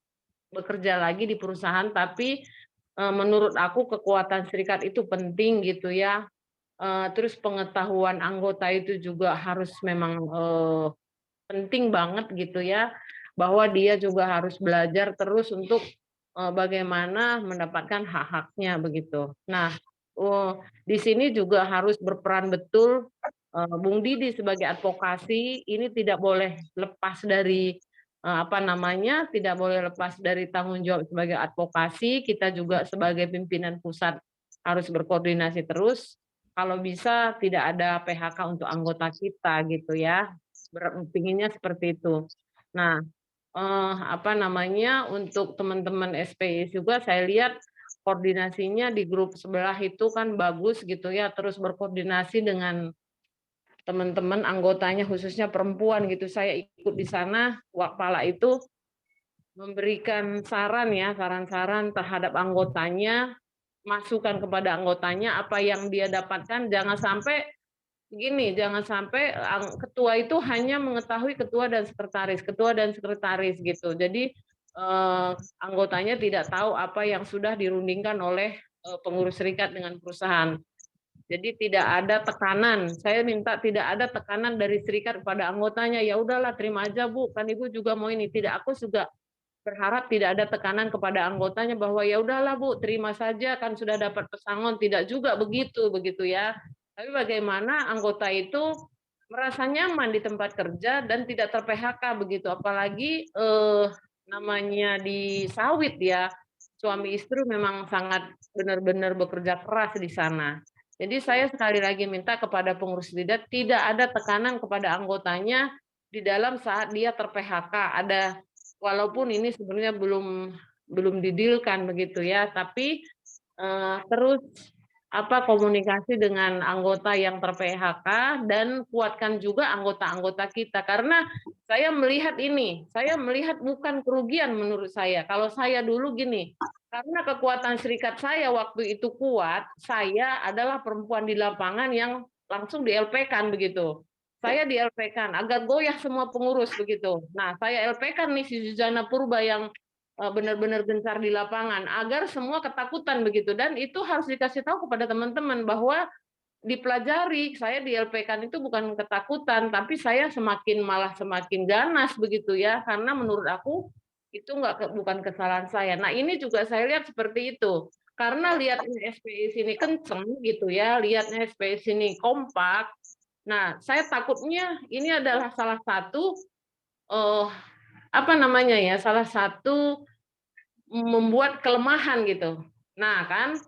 Speaker 15: bekerja lagi di perusahaan, tapi menurut aku kekuatan serikat itu penting gitu ya. Terus pengetahuan anggota itu juga harus memang penting banget gitu ya, bahwa dia juga harus belajar terus untuk bagaimana mendapatkan hak-haknya begitu. Nah, di sini juga harus berperan betul Bung Didi sebagai advokasi, ini tidak boleh lepas dari tidak boleh lepas dari tanggung jawab sebagai advokasi. Kita juga sebagai pimpinan pusat harus berkoordinasi terus. Kalau bisa tidak ada PHK untuk anggota kita gitu ya. Pinginnya seperti itu. Nah, untuk teman-teman SPI juga saya lihat koordinasinya di grup sebelah itu kan bagus gitu ya, terus berkoordinasi dengan teman-teman anggotanya khususnya perempuan gitu. Saya ikut di sana, Wakpala itu memberikan saran-saran terhadap anggotanya, masukan kepada anggotanya apa yang dia dapatkan. Jangan sampai ketua itu hanya mengetahui ketua dan sekretaris gitu. Jadi anggotanya tidak tahu apa yang sudah dirundingkan oleh pengurus serikat dengan perusahaan. Jadi tidak ada tekanan. Saya minta tidak ada tekanan dari serikat kepada anggotanya. Ya udahlah, terima aja Bu, kan Ibu juga mau ini. Tidak, aku juga berharap tidak ada tekanan kepada anggotanya bahwa ya udahlah Bu, terima saja kan sudah dapat pesangon. Tidak juga begitu ya. Tapi bagaimana anggota itu merasa nyaman di tempat kerja dan tidak ter-PHK begitu. Apalagi namanya di sawit ya, suami istri memang sangat benar-benar bekerja keras di sana. Jadi saya sekali lagi minta kepada pengurus Lidat tidak ada tekanan kepada anggotanya di dalam saat dia ter-PHK. Ada, walaupun ini sebenarnya belum didilkan begitu ya, tapi terus komunikasi dengan anggota yang ter-PHK dan kuatkan juga anggota-anggota kita, karena saya melihat bukan kerugian menurut saya. Kalau saya dulu gini, karena kekuatan serikat saya waktu itu kuat, saya adalah perempuan di lapangan yang langsung di LP-kan begitu. Saya di LP-kan, agak goyah semua pengurus begitu. Nah, saya LP-kan nih si Zuzana Purba yang benar-benar gencar di lapangan agar semua ketakutan begitu, dan itu harus dikasih tahu kepada teman-teman bahwa dipelajari. Saya di LP-kan itu bukan ketakutan, tapi saya malah semakin ganas begitu ya, karena menurut aku itu bukan kesalahan saya. Nah, ini juga saya lihat seperti itu. Karena lihat SPI sini kenceng gitu ya, lihatnya SPI sini kompak. Nah, saya takutnya ini adalah salah satu salah satu membuat kelemahan gitu. Nah, kan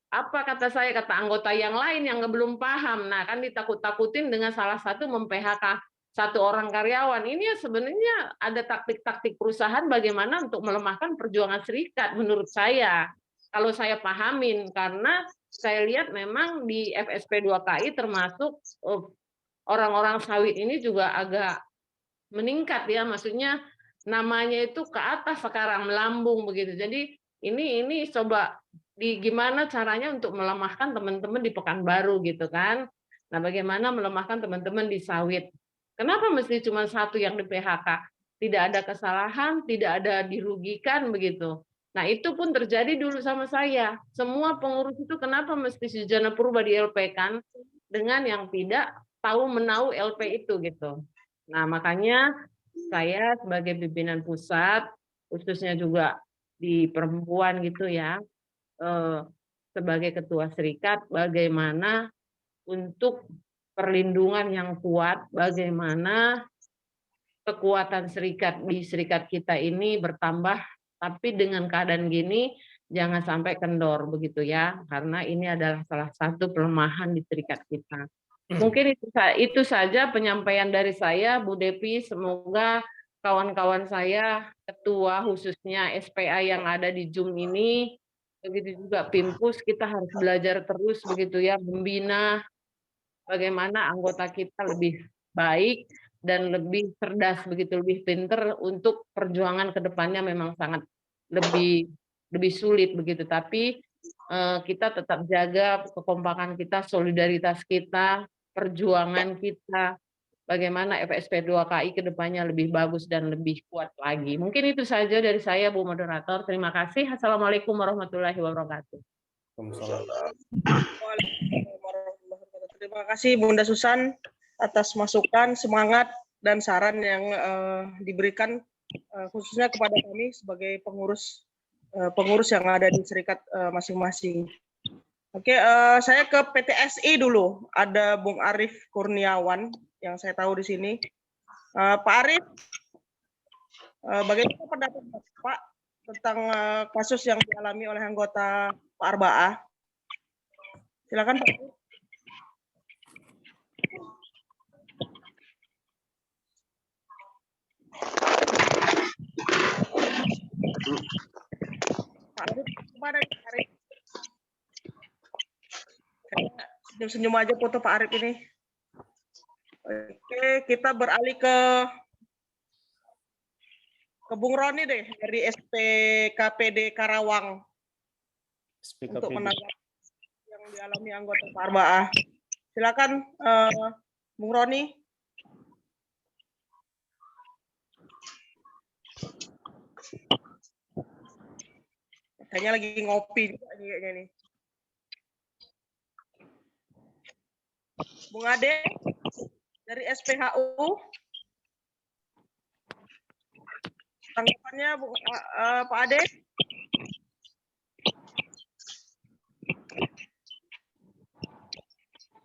Speaker 15: kata anggota yang lain yang belum paham. Nah, kan ditakut-takutin dengan salah satu mem-PHK satu orang karyawan. Ini sebenarnya ada taktik-taktik perusahaan bagaimana untuk melemahkan perjuangan serikat menurut saya. Kalau saya pahamin, karena saya lihat memang di FSP 2KI termasuk orang-orang sawit ini juga agak meningkat ya, maksudnya namanya itu ke atas sekarang, melambung begitu. Jadi ini coba gimana caranya untuk melemahkan teman-teman di Pekanbaru gitu kan. Nah, bagaimana melemahkan teman-teman di sawit. Kenapa mesti cuma satu yang di PHK? Tidak ada kesalahan, tidak ada dirugikan begitu. Nah, itu pun terjadi dulu sama saya. Semua pengurus itu kenapa mesti Zuzana Purba di LP kan dengan yang tidak tahu menau LP itu gitu. Nah, makanya saya sebagai pimpinan pusat, khususnya juga di perempuan gitu ya, sebagai ketua serikat, bagaimana untuk perlindungan yang kuat, bagaimana kekuatan serikat di serikat kita ini bertambah, tapi dengan keadaan gini jangan sampai kendor begitu ya, karena ini adalah salah satu pelemahan di serikat kita. Mungkin itu saja penyampaian dari saya, Bu Depi. Semoga kawan-kawan saya, ketua khususnya SPA yang ada di Zoom ini, begitu juga Pimpus, kita harus belajar terus begitu ya, membina bagaimana anggota kita lebih baik dan lebih cerdas begitu, lebih pinter untuk perjuangan ke depannya memang sangat lebih sulit begitu. Tapi kita tetap jaga kekompakan kita, solidaritas kita, perjuangan kita, bagaimana FSP 2KI ke depannya lebih bagus dan lebih kuat lagi. Mungkin itu saja dari saya, Bu Moderator. Terima kasih. Assalamualaikum warahmatullahi wabarakatuh.
Speaker 9: Terima kasih Bunda Susan atas masukan, semangat, dan saran yang diberikan khususnya kepada kami sebagai pengurus yang ada di serikat masing-masing. Oke, saya ke PTSI dulu. Ada Bung Arief Kurniawan yang saya tahu di sini. Pak Arief, bagaimana pendapat Pak tentang kasus yang dialami oleh anggota Pak Arbaah? Silakan Pak. Pak Arief, kemana Pak Arief? Senyum-senyum aja foto Pak Arief ini. Oke, kita beralih ke Bung Roni deh dari SPKPD Karawang untuk menanggapi yang dialami anggota Pak Arbaah. Silakan Bung Roni. Kayaknya lagi ngopi juga kayaknya nih. Bung Ade dari SPHU, tanggapannya Pak Ade?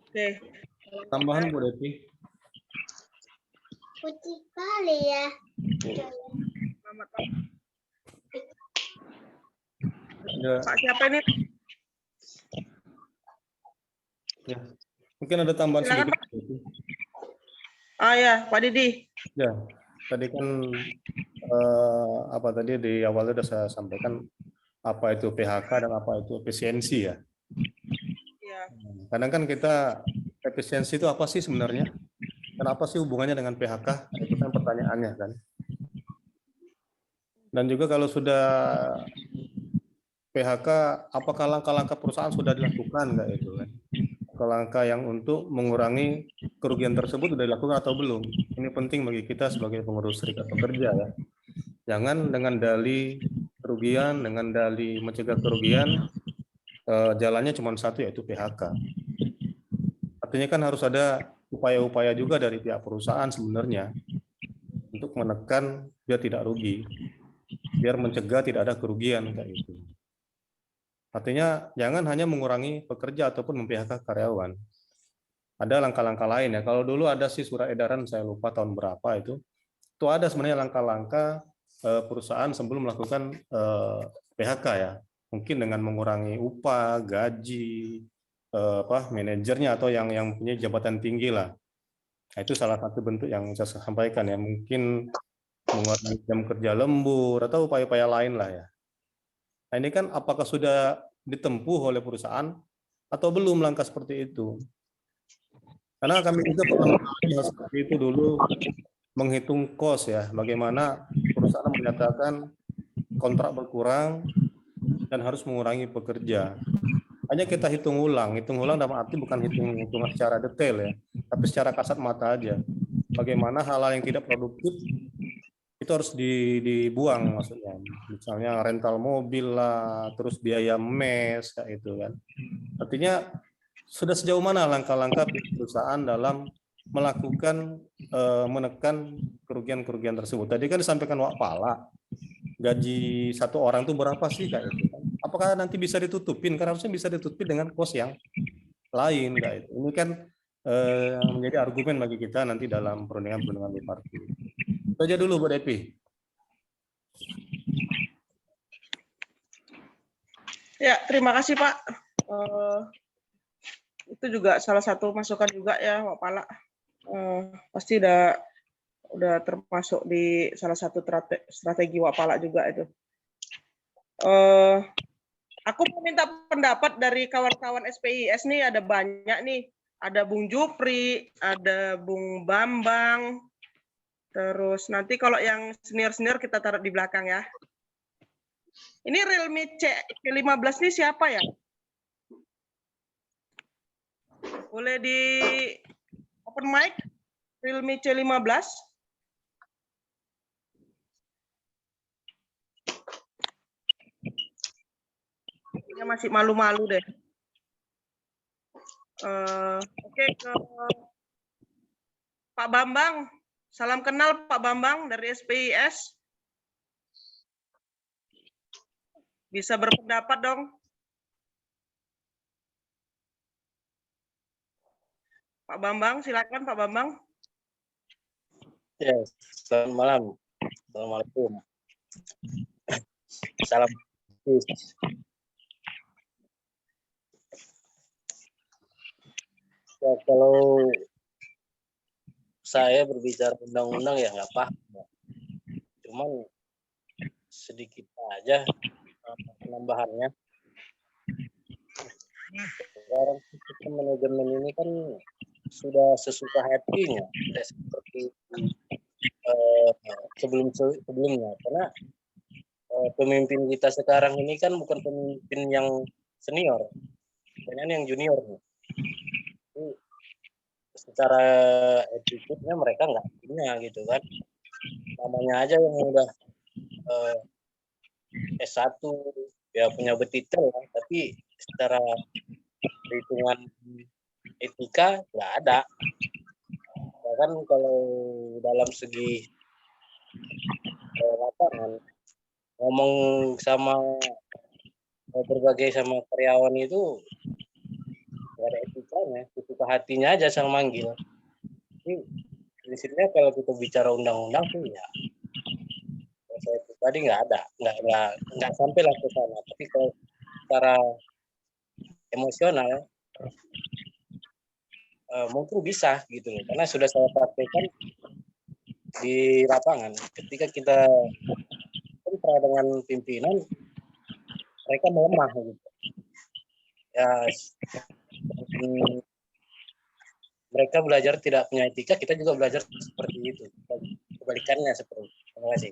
Speaker 9: Oke.
Speaker 2: Tambahan Bu Depi.
Speaker 16: putih kali ya.
Speaker 9: Selamat, Pak.
Speaker 2: Ya,
Speaker 9: Pak siapa ini?
Speaker 2: ya. Mungkin ada tambahan
Speaker 9: Silakan,
Speaker 2: sedikit.
Speaker 9: Ah ya, Pak Didi.
Speaker 2: Ya, tadi kan apa tadi di awalnya sudah saya sampaikan apa itu PHK dan apa itu efisiensi ya.
Speaker 9: Iya.
Speaker 2: Kadang kan kita efisiensi itu apa sih sebenarnya? Kenapa sih hubungannya dengan PHK? Itu kan pertanyaannya kan. Dan juga kalau sudah PHK, apakah langkah-langkah perusahaan sudah dilakukan nggak itu kan? Langkah yang untuk mengurangi kerugian tersebut sudah dilakukan atau belum? Ini penting bagi kita sebagai pengurus serikat pekerja ya. Jangan dengan dalih kerugian, dengan dalih mencegah kerugian, jalannya cuma satu yaitu PHK. Artinya kan harus ada upaya-upaya juga dari pihak perusahaan sebenarnya untuk menekan biar tidak rugi, biar mencegah tidak ada kerugian kayak gitu. Artinya jangan hanya mengurangi pekerja ataupun mem-PHK karyawan. Ada langkah-langkah lain ya. Kalau dulu ada sih surat edaran, saya lupa tahun berapa itu ada sebenarnya langkah-langkah perusahaan sebelum melakukan PHK ya. Mungkin dengan mengurangi upah, gaji, manajernya atau yang punya jabatan tinggi lah. Nah, itu salah satu bentuk yang saya sampaikan ya. Mungkin mengurangi jam kerja lembur atau upaya-upaya lain lah ya. Nah, ini kan apakah sudah ditempuh oleh perusahaan atau belum langkah seperti itu? Karena kami juga pernah mengalami seperti itu dulu, menghitung kos ya, bagaimana perusahaan menyatakan kontrak berkurang dan harus mengurangi pekerja. Hanya kita hitung ulang dalam arti bukan hitung secara detail ya, tapi secara kasat mata aja. Bagaimana hal-hal yang tidak produktif itu harus dibuang maksudnya. Misalnya rental mobil lah, terus biaya mes kayak itu kan. Artinya sudah sejauh mana langkah-langkah perusahaan dalam melakukan menekan kerugian-kerugian tersebut. Tadi kan disampaikan Wak Pala, gaji satu orang itu berapa sih kayak itu. Apakah nanti bisa ditutupin? Karena harusnya bisa ditutupin dengan kos yang lain kayak itu. Ini kan menjadi argumen bagi kita nanti dalam perundingan bipartit. Itu aja dulu Bu Depi.
Speaker 9: Ya, terima kasih Pak. Itu juga salah satu masukan juga ya Pak Pala. Pasti udah termasuk di salah satu strategi Wak Pala juga itu. Aku mau minta pendapat dari kawan-kawan SPIS nih, ada banyak nih. Ada Bung Jupri, ada Bung Bambang, terus nanti kalau yang senior-senior kita taruh di belakang ya. Ini Realme C15 nih siapa ya? Boleh di open mic? Realme C15. Dia masih malu-malu deh. Oke, ke Pak Bambang. Salam kenal Pak Bambang dari SPIS. Bisa berpendapat dong. Pak Bambang, silakan Pak Bambang.
Speaker 17: Ya, selamat malam. Assalamualaikum. Salam. Ya, kalau saya berbicara undang-undang ya nggak paham. Cuman sedikit aja penambahannya. Sekarang sistem manajemen ini kan sudah sesuka hatinya, tidak seperti sebelumnya. Karena pemimpin kita sekarang ini kan bukan pemimpin yang senior, banyak yang junior. Jadi, secara attitude-nya mereka nggak punya gitu kan. Namanya aja yang udah S1 ya punya betitel kan, tapi secara perhitungan etika nggak ada. Bahkan kalau dalam segi lapangan ngomong sama berbagai sama karyawan itu nggak ada etikanya, ketika hatinya aja sang manggil. Jadi prinsipnya kalau kita bicara undang-undang sih ya, kalau saya pribadi nggak sampai lah ke sana. Tapi kalau secara emosional mungkin bisa gitu loh, karena sudah saya praktekkan di lapangan. Ketika kita kontra dengan pimpinan, mereka melemah gitu. Ya, mereka belajar tidak punya etika, kita juga belajar seperti itu. Kebalikannya seperti itu. Terima kasih.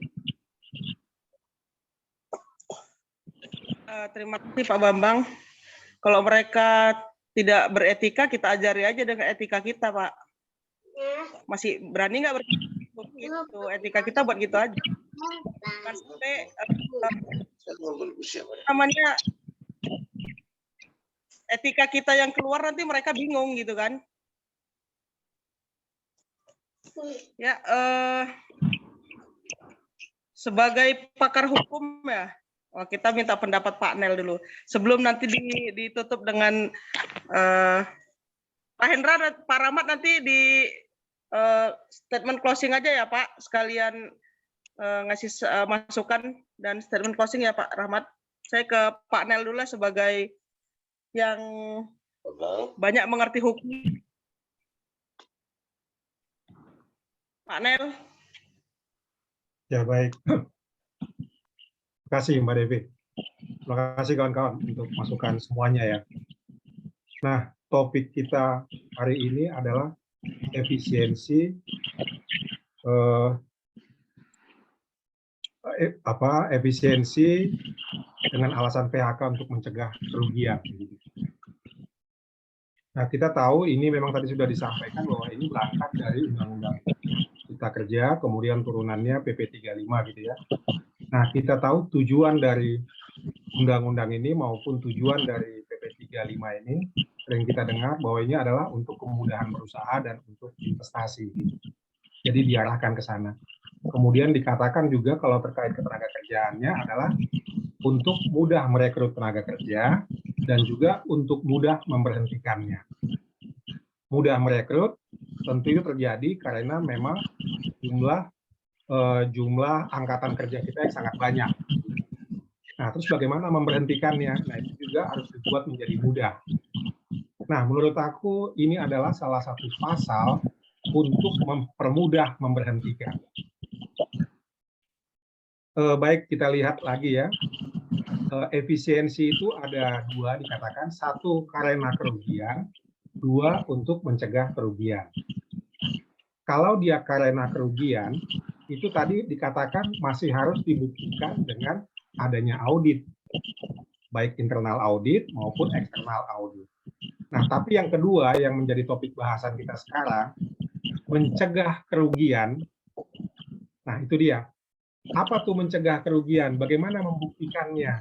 Speaker 9: Terima kasih Pak Bambang. Kalau mereka tidak beretika, kita ajari aja dengan etika kita, Pak. Masih berani nggak gitu? Etika kita buat gitu aja. Sampai namanya etika kita yang keluar nanti mereka bingung gitu kan? Ya, sebagai pakar hukum ya, kita minta pendapat Pak Nel dulu. Sebelum nanti ditutup dengan Pak Hendra, Pak Rahmat nanti di statement closing aja ya Pak, sekalian ngasih masukan dan statement closing ya Pak Rahmat. Saya ke Pak Nel dulu sebagai yang banyak mengerti hukum. Pak Nel.
Speaker 10: Ya baik. Terima kasih Mbak Devi. Terima kasih kawan-kawan untuk masukan semuanya ya. Nah, topik kita hari ini adalah efisiensi efisiensi dengan alasan PHK untuk mencegah kerugian. Nah, kita tahu ini memang tadi sudah disampaikan bahwa ini berangkat dari Undang-Undang Cipta Kerja, kemudian turunannya PP 35 gitu ya. Nah, kita tahu tujuan dari undang-undang ini maupun tujuan dari PP 35 ini sering kita dengar bahwa ini adalah untuk kemudahan berusaha dan untuk investasi. Jadi diarahkan ke sana. Kemudian dikatakan juga kalau terkait ketenaga kerjaannya adalah untuk mudah merekrut tenaga kerja dan juga untuk mudah memberhentikannya. Mudah merekrut tentu itu terjadi karena memang jumlah angkatan kerja kita yang sangat banyak. Nah, terus bagaimana memberhentikannya? Nah, itu juga harus dibuat menjadi mudah. Nah, menurut aku ini adalah salah satu pasal untuk mempermudah memberhentikan. Baik, kita lihat lagi ya. Efisiensi itu ada dua dikatakan, satu karena kerugian, dua untuk mencegah kerugian. Kalau dia karena kerugian, itu tadi dikatakan masih harus dibuktikan dengan adanya audit, baik internal audit maupun eksternal audit. Nah, tapi yang kedua yang menjadi topik bahasan kita sekarang, mencegah kerugian. Nah, itu dia. Apa tuh mencegah kerugian? Bagaimana membuktikannya?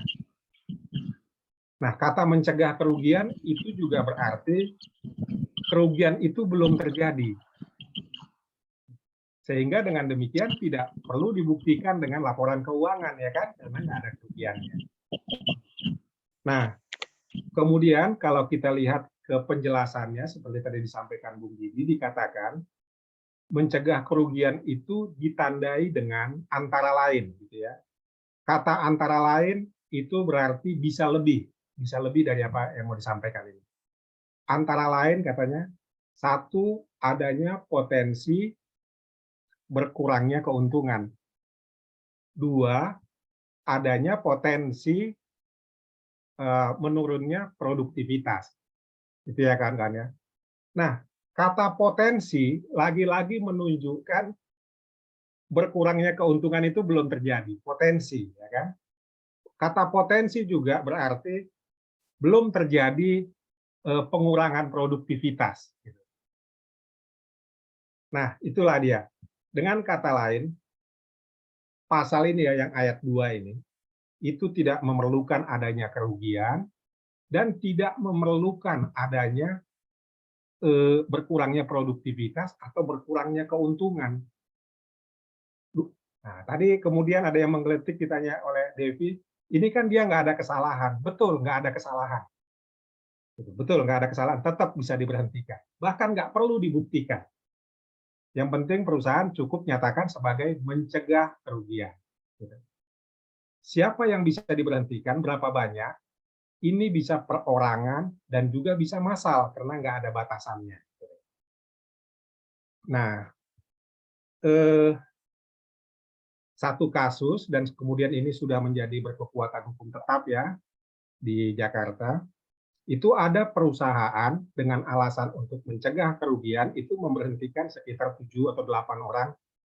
Speaker 10: Nah, kata mencegah kerugian itu juga berarti kerugian itu belum terjadi. Sehingga dengan demikian tidak perlu dibuktikan dengan laporan keuangan, ya kan? Karena nggak ada kerugiannya. Nah, kemudian kalau kita lihat ke penjelasannya, seperti tadi disampaikan Bung Didi, dikatakan mencegah kerugian itu ditandai dengan antara lain, gitu ya. Kata antara lain itu berarti bisa lebih dari apa yang mau disampaikan ini. Antara lain katanya, satu, adanya potensi berkurangnya keuntungan. Dua, adanya potensi menurunnya produktivitas. Itu ya kan ya. Nah, kata potensi lagi-lagi menunjukkan berkurangnya keuntungan itu belum terjadi, potensi, ya kan? Kata potensi juga berarti belum terjadi pengurangan produktivitas. Nah, itulah dia. Dengan kata lain, pasal ini ya yang ayat 2 ini, itu tidak memerlukan adanya kerugian dan tidak memerlukan adanya berkurangnya produktivitas atau berkurangnya keuntungan. Nah, tadi kemudian ada yang menggelitik ditanya oleh Devi, ini kan dia nggak ada kesalahan. Betul, nggak ada kesalahan. Betul, nggak ada kesalahan, tetap bisa diberhentikan. Bahkan nggak perlu dibuktikan. Yang penting perusahaan cukup nyatakan sebagai mencegah kerugian. Siapa yang bisa diberhentikan, berapa banyak, ini bisa perorangan dan juga bisa massal karena nggak ada batasannya. Nah, satu kasus dan kemudian ini sudah menjadi berkekuatan hukum tetap ya di Jakarta, itu ada perusahaan dengan alasan untuk mencegah kerugian itu memberhentikan sekitar 7 atau 8 orang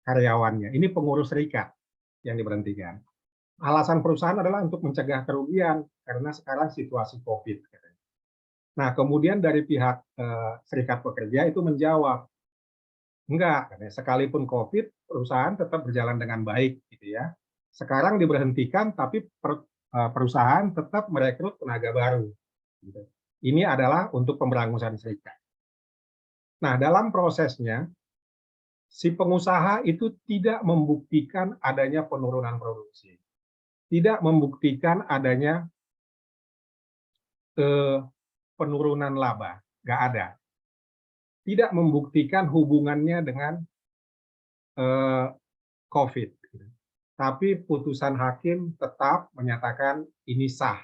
Speaker 10: karyawannya. Ini pengurus serikat yang diberhentikan. Alasan perusahaan adalah untuk mencegah kerugian karena sekarang situasi COVID. Nah, kemudian dari pihak serikat pekerja itu menjawab, enggak, sekalipun COVID, perusahaan tetap berjalan dengan baik, gitu ya. Sekarang diberhentikan, tapi perusahaan tetap merekrut tenaga baru. Ini adalah untuk pemberangusan serikat. Nah, dalam prosesnya, si pengusaha itu tidak membuktikan adanya penurunan produksi, tidak membuktikan adanya penurunan laba, nggak ada. Tidak membuktikan hubungannya dengan COVID. Tapi putusan hakim tetap menyatakan ini sah,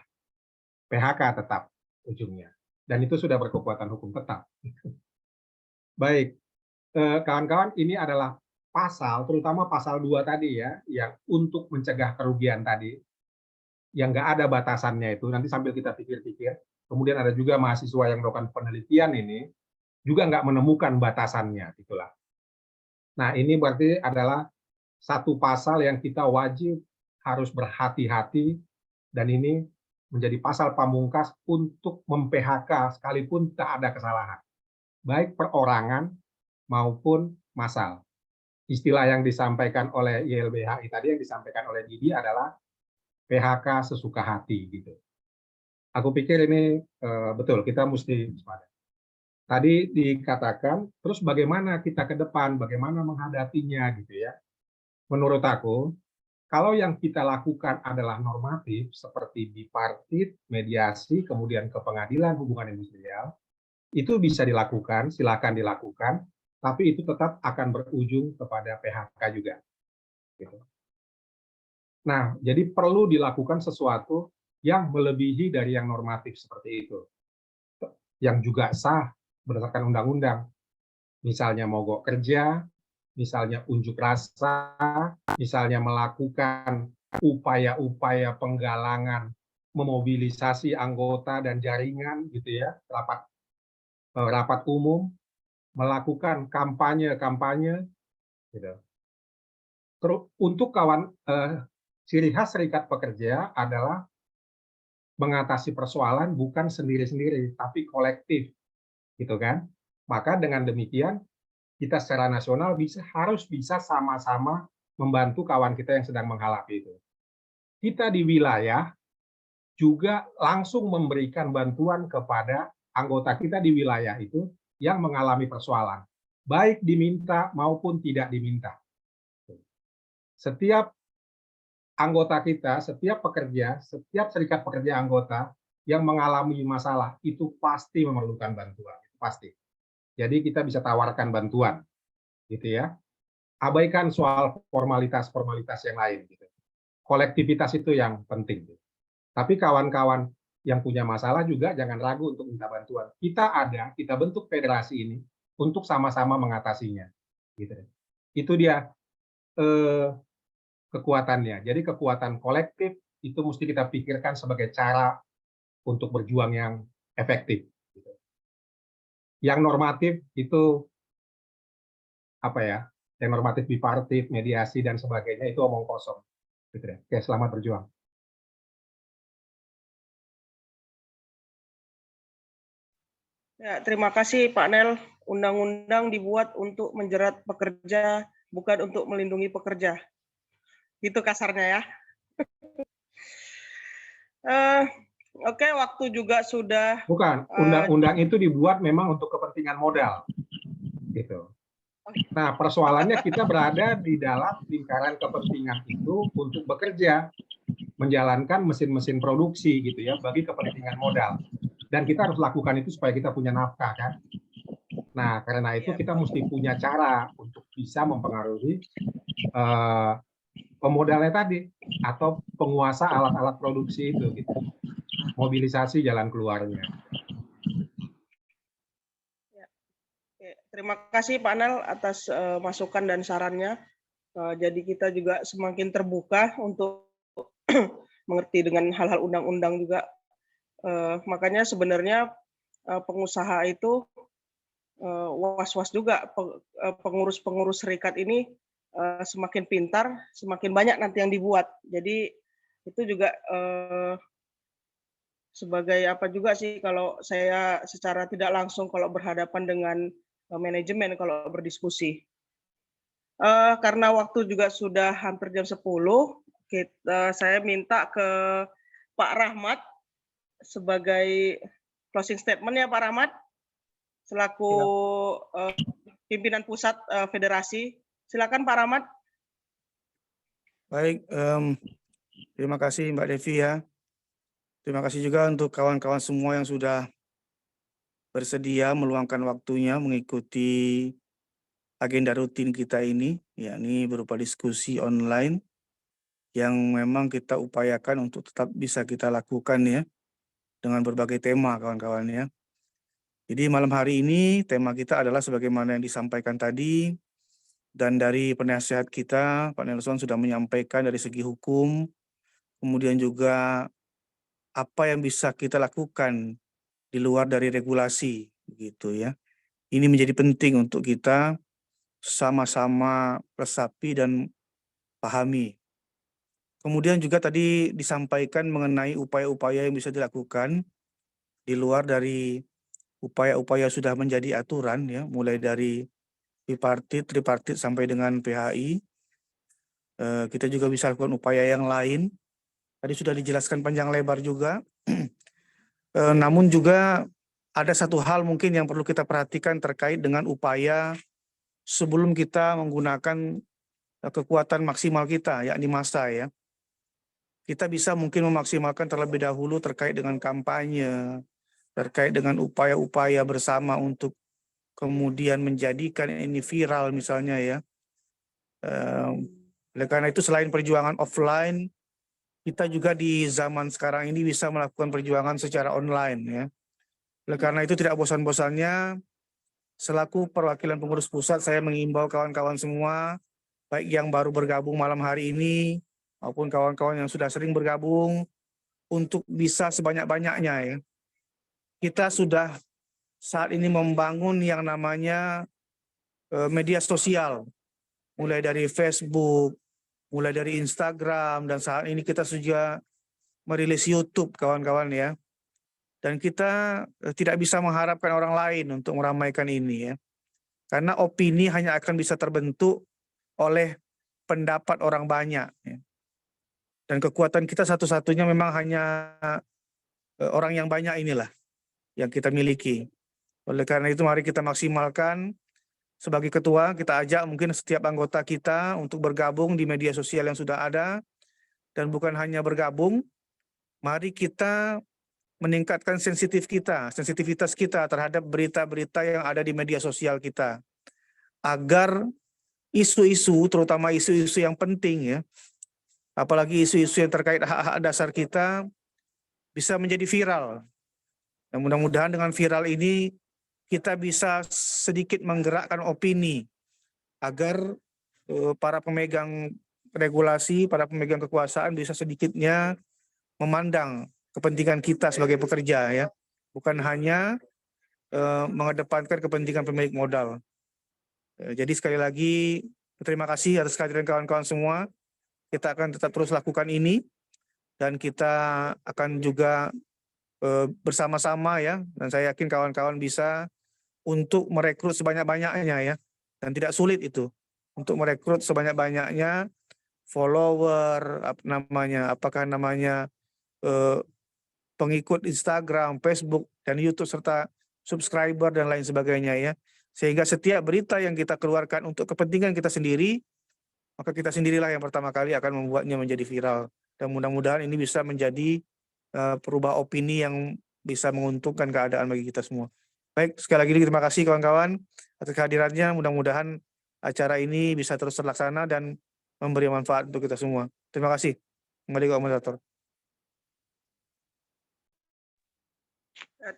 Speaker 10: PHK tetap ujungnya. Dan itu sudah berkekuatan hukum tetap. Baik, kawan-kawan, ini adalah pasal, terutama pasal 2 tadi ya, yang untuk mencegah kerugian tadi, yang nggak ada batasannya itu, nanti sambil kita pikir-pikir. Kemudian ada juga mahasiswa yang melakukan penelitian ini, juga nggak menemukan batasannya. Itulah. Nah, ini berarti adalah satu pasal yang kita wajib harus berhati-hati, dan ini menjadi pasal pamungkas untuk mem-PHK sekalipun tak ada kesalahan, baik perorangan maupun massal. Istilah yang disampaikan oleh YLBHI tadi, yang disampaikan oleh Didi adalah PHK sesuka hati. Gitu. Aku pikir ini betul, kita mesti waspada. Tadi dikatakan, terus bagaimana kita ke depan, bagaimana menghadapinya, gitu ya. Menurut aku, kalau yang kita lakukan adalah normatif, seperti bipartit, mediasi, kemudian ke pengadilan hubungan industrial, itu bisa dilakukan, silakan dilakukan, tapi itu tetap akan berujung kepada PHK juga. Gitu. Nah, jadi perlu dilakukan sesuatu yang melebihi dari yang normatif seperti itu, yang juga sah berdasarkan undang-undang. Misalnya mogok kerja, misalnya unjuk rasa, misalnya melakukan upaya-upaya penggalangan, memobilisasi anggota dan jaringan, gitu ya, rapat umum, melakukan kampanye-kampanye, gitu. Terus untuk ciri khas serikat pekerja adalah mengatasi persoalan bukan sendiri-sendiri, tapi kolektif, gitu kan? Maka dengan demikian kita secara nasional harus bisa sama-sama membantu kawan kita yang sedang menghadapi itu. Kita di wilayah juga langsung memberikan bantuan kepada anggota kita di wilayah itu yang mengalami persoalan, baik diminta maupun tidak diminta. Setiap anggota kita, setiap pekerja, setiap serikat pekerja anggota yang mengalami masalah itu pasti memerlukan bantuan, pasti. Jadi kita bisa tawarkan bantuan, gitu ya. Abaikan soal formalitas-formalitas yang lain. Gitu. Kolektivitas itu yang penting. Gitu. Tapi kawan-kawan yang punya masalah juga jangan ragu untuk minta bantuan. Kita ada, kita bentuk federasi ini untuk sama-sama mengatasinya. Gitu. Itu dia kekuatannya. Jadi kekuatan kolektif itu mesti kita pikirkan sebagai cara untuk berjuang yang efektif. Yang normatif itu apa ya? Yang normatif bipartit, mediasi dan sebagainya itu omong kosong. Gitu ya. Oke, selamat berjuang.
Speaker 9: Ya, terima kasih Pak Nel. Undang-undang dibuat untuk menjerat pekerja, bukan untuk melindungi pekerja. Itu kasarnya ya. Oke, waktu juga sudah.
Speaker 10: Bukan, undang-undang itu dibuat memang untuk kepentingan modal, gitu. Nah, persoalannya kita berada di dalam lingkaran kepentingan itu untuk bekerja, menjalankan mesin-mesin produksi, gitu ya, bagi kepentingan modal. Dan kita harus lakukan itu supaya kita punya nafkah, kan. Nah, karena itu kita mesti punya cara untuk bisa mempengaruhi pemodalnya tadi atau penguasa alat-alat produksi itu, gitu. Mobilisasi jalan keluarnya.
Speaker 9: Terima kasih Pak Nel atas masukan dan sarannya. Jadi kita juga semakin terbuka untuk mengerti dengan hal-hal undang-undang juga. Makanya sebenarnya pengusaha itu was-was juga, pengurus-pengurus serikat ini semakin pintar, semakin banyak nanti yang dibuat. Jadi itu juga sebagai apa juga sih kalau saya secara tidak langsung kalau berhadapan dengan manajemen kalau berdiskusi. Karena waktu juga sudah hampir jam 10, saya minta ke Pak Rahmat sebagai closing statement ya Pak Rahmat, selaku pimpinan pusat federasi. Silakan Pak Rahmat.
Speaker 8: Baik, terima kasih Mbak Devi ya. Terima kasih juga untuk kawan-kawan semua yang sudah bersedia meluangkan waktunya mengikuti agenda rutin kita ini, yakni berupa diskusi online yang memang kita upayakan untuk tetap bisa kita lakukan ya, dengan berbagai tema kawan-kawan ya. Jadi malam hari ini tema kita adalah sebagaimana yang disampaikan tadi, dan dari penasihat kita, Pak Nelson sudah menyampaikan dari segi hukum, kemudian juga apa yang bisa kita lakukan di luar dari regulasi, gitu ya. Ini menjadi penting untuk kita sama-sama resapi dan pahami. Kemudian juga tadi disampaikan mengenai upaya-upaya yang bisa dilakukan di luar dari upaya-upaya sudah menjadi aturan ya, mulai dari bipartit, tripartit sampai dengan PHI. Kita juga bisa lakukan upaya yang lain. Tadi sudah dijelaskan panjang lebar juga. Namun juga ada satu hal mungkin yang perlu kita perhatikan terkait dengan upaya sebelum kita menggunakan kekuatan maksimal kita, yakni massa ya. Kita bisa mungkin memaksimalkan terlebih dahulu terkait dengan kampanye, terkait dengan upaya-upaya bersama untuk kemudian menjadikan ini viral misalnya ya. Oleh karena itu selain perjuangan offline, kita juga di zaman sekarang ini bisa melakukan perjuangan secara online ya. Oleh karena itu tidak bosan-bosannya, selaku perwakilan pengurus pusat saya mengimbau kawan-kawan semua, baik yang baru bergabung malam hari ini, maupun kawan-kawan yang sudah sering bergabung, untuk bisa sebanyak-banyaknya ya. Kita sudah saat ini membangun yang namanya media sosial, mulai dari Facebook, mulai dari Instagram, dan saat ini kita sudah merilis YouTube kawan-kawan ya. Dan kita tidak bisa mengharapkan orang lain untuk meramaikan ini ya. Karena opini hanya akan bisa terbentuk oleh pendapat orang banyak ya. Dan kekuatan kita satu-satunya memang hanya orang yang banyak inilah yang kita miliki. Oleh karena itu mari kita maksimalkan. Sebagai ketua, kita ajak mungkin setiap anggota kita untuk bergabung di media sosial yang sudah ada. Dan bukan hanya bergabung, mari kita meningkatkan sensitivitas kita terhadap berita-berita yang ada di media sosial kita. Agar isu-isu, terutama isu-isu yang penting ya, apalagi isu-isu yang terkait hak-hak dasar kita, bisa menjadi viral. Dan mudah-mudahan dengan viral ini, kita bisa sedikit menggerakkan opini agar para pemegang regulasi, para pemegang kekuasaan bisa sedikitnya memandang kepentingan kita sebagai pekerja ya, bukan hanya mengedepankan kepentingan pemilik modal. Jadi sekali lagi terima kasih atas kehadiran kawan-kawan semua. Kita akan tetap terus lakukan ini dan kita akan juga bersama-sama ya, dan saya yakin kawan-kawan bisa untuk merekrut sebanyak-banyaknya ya, dan tidak sulit itu untuk merekrut sebanyak-banyaknya follower, apakah namanya pengikut Instagram, Facebook, dan YouTube serta subscriber dan lain sebagainya ya, sehingga setiap berita yang kita keluarkan untuk kepentingan kita sendiri, maka kita sendirilah yang pertama kali akan membuatnya menjadi viral, dan mudah-mudahan ini bisa menjadi perubah opini yang bisa menguntungkan keadaan bagi kita semua. Baik, sekali lagi terima kasih kawan-kawan atas kehadirannya. Mudah-mudahan acara ini bisa terus terlaksana dan memberi manfaat untuk kita semua. Terima kasih. Kembali ke moderator.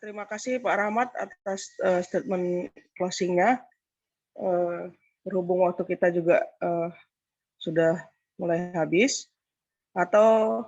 Speaker 9: Terima kasih Pak Rahmat atas statement closing-nya. Berhubung waktu kita juga sudah mulai habis, atau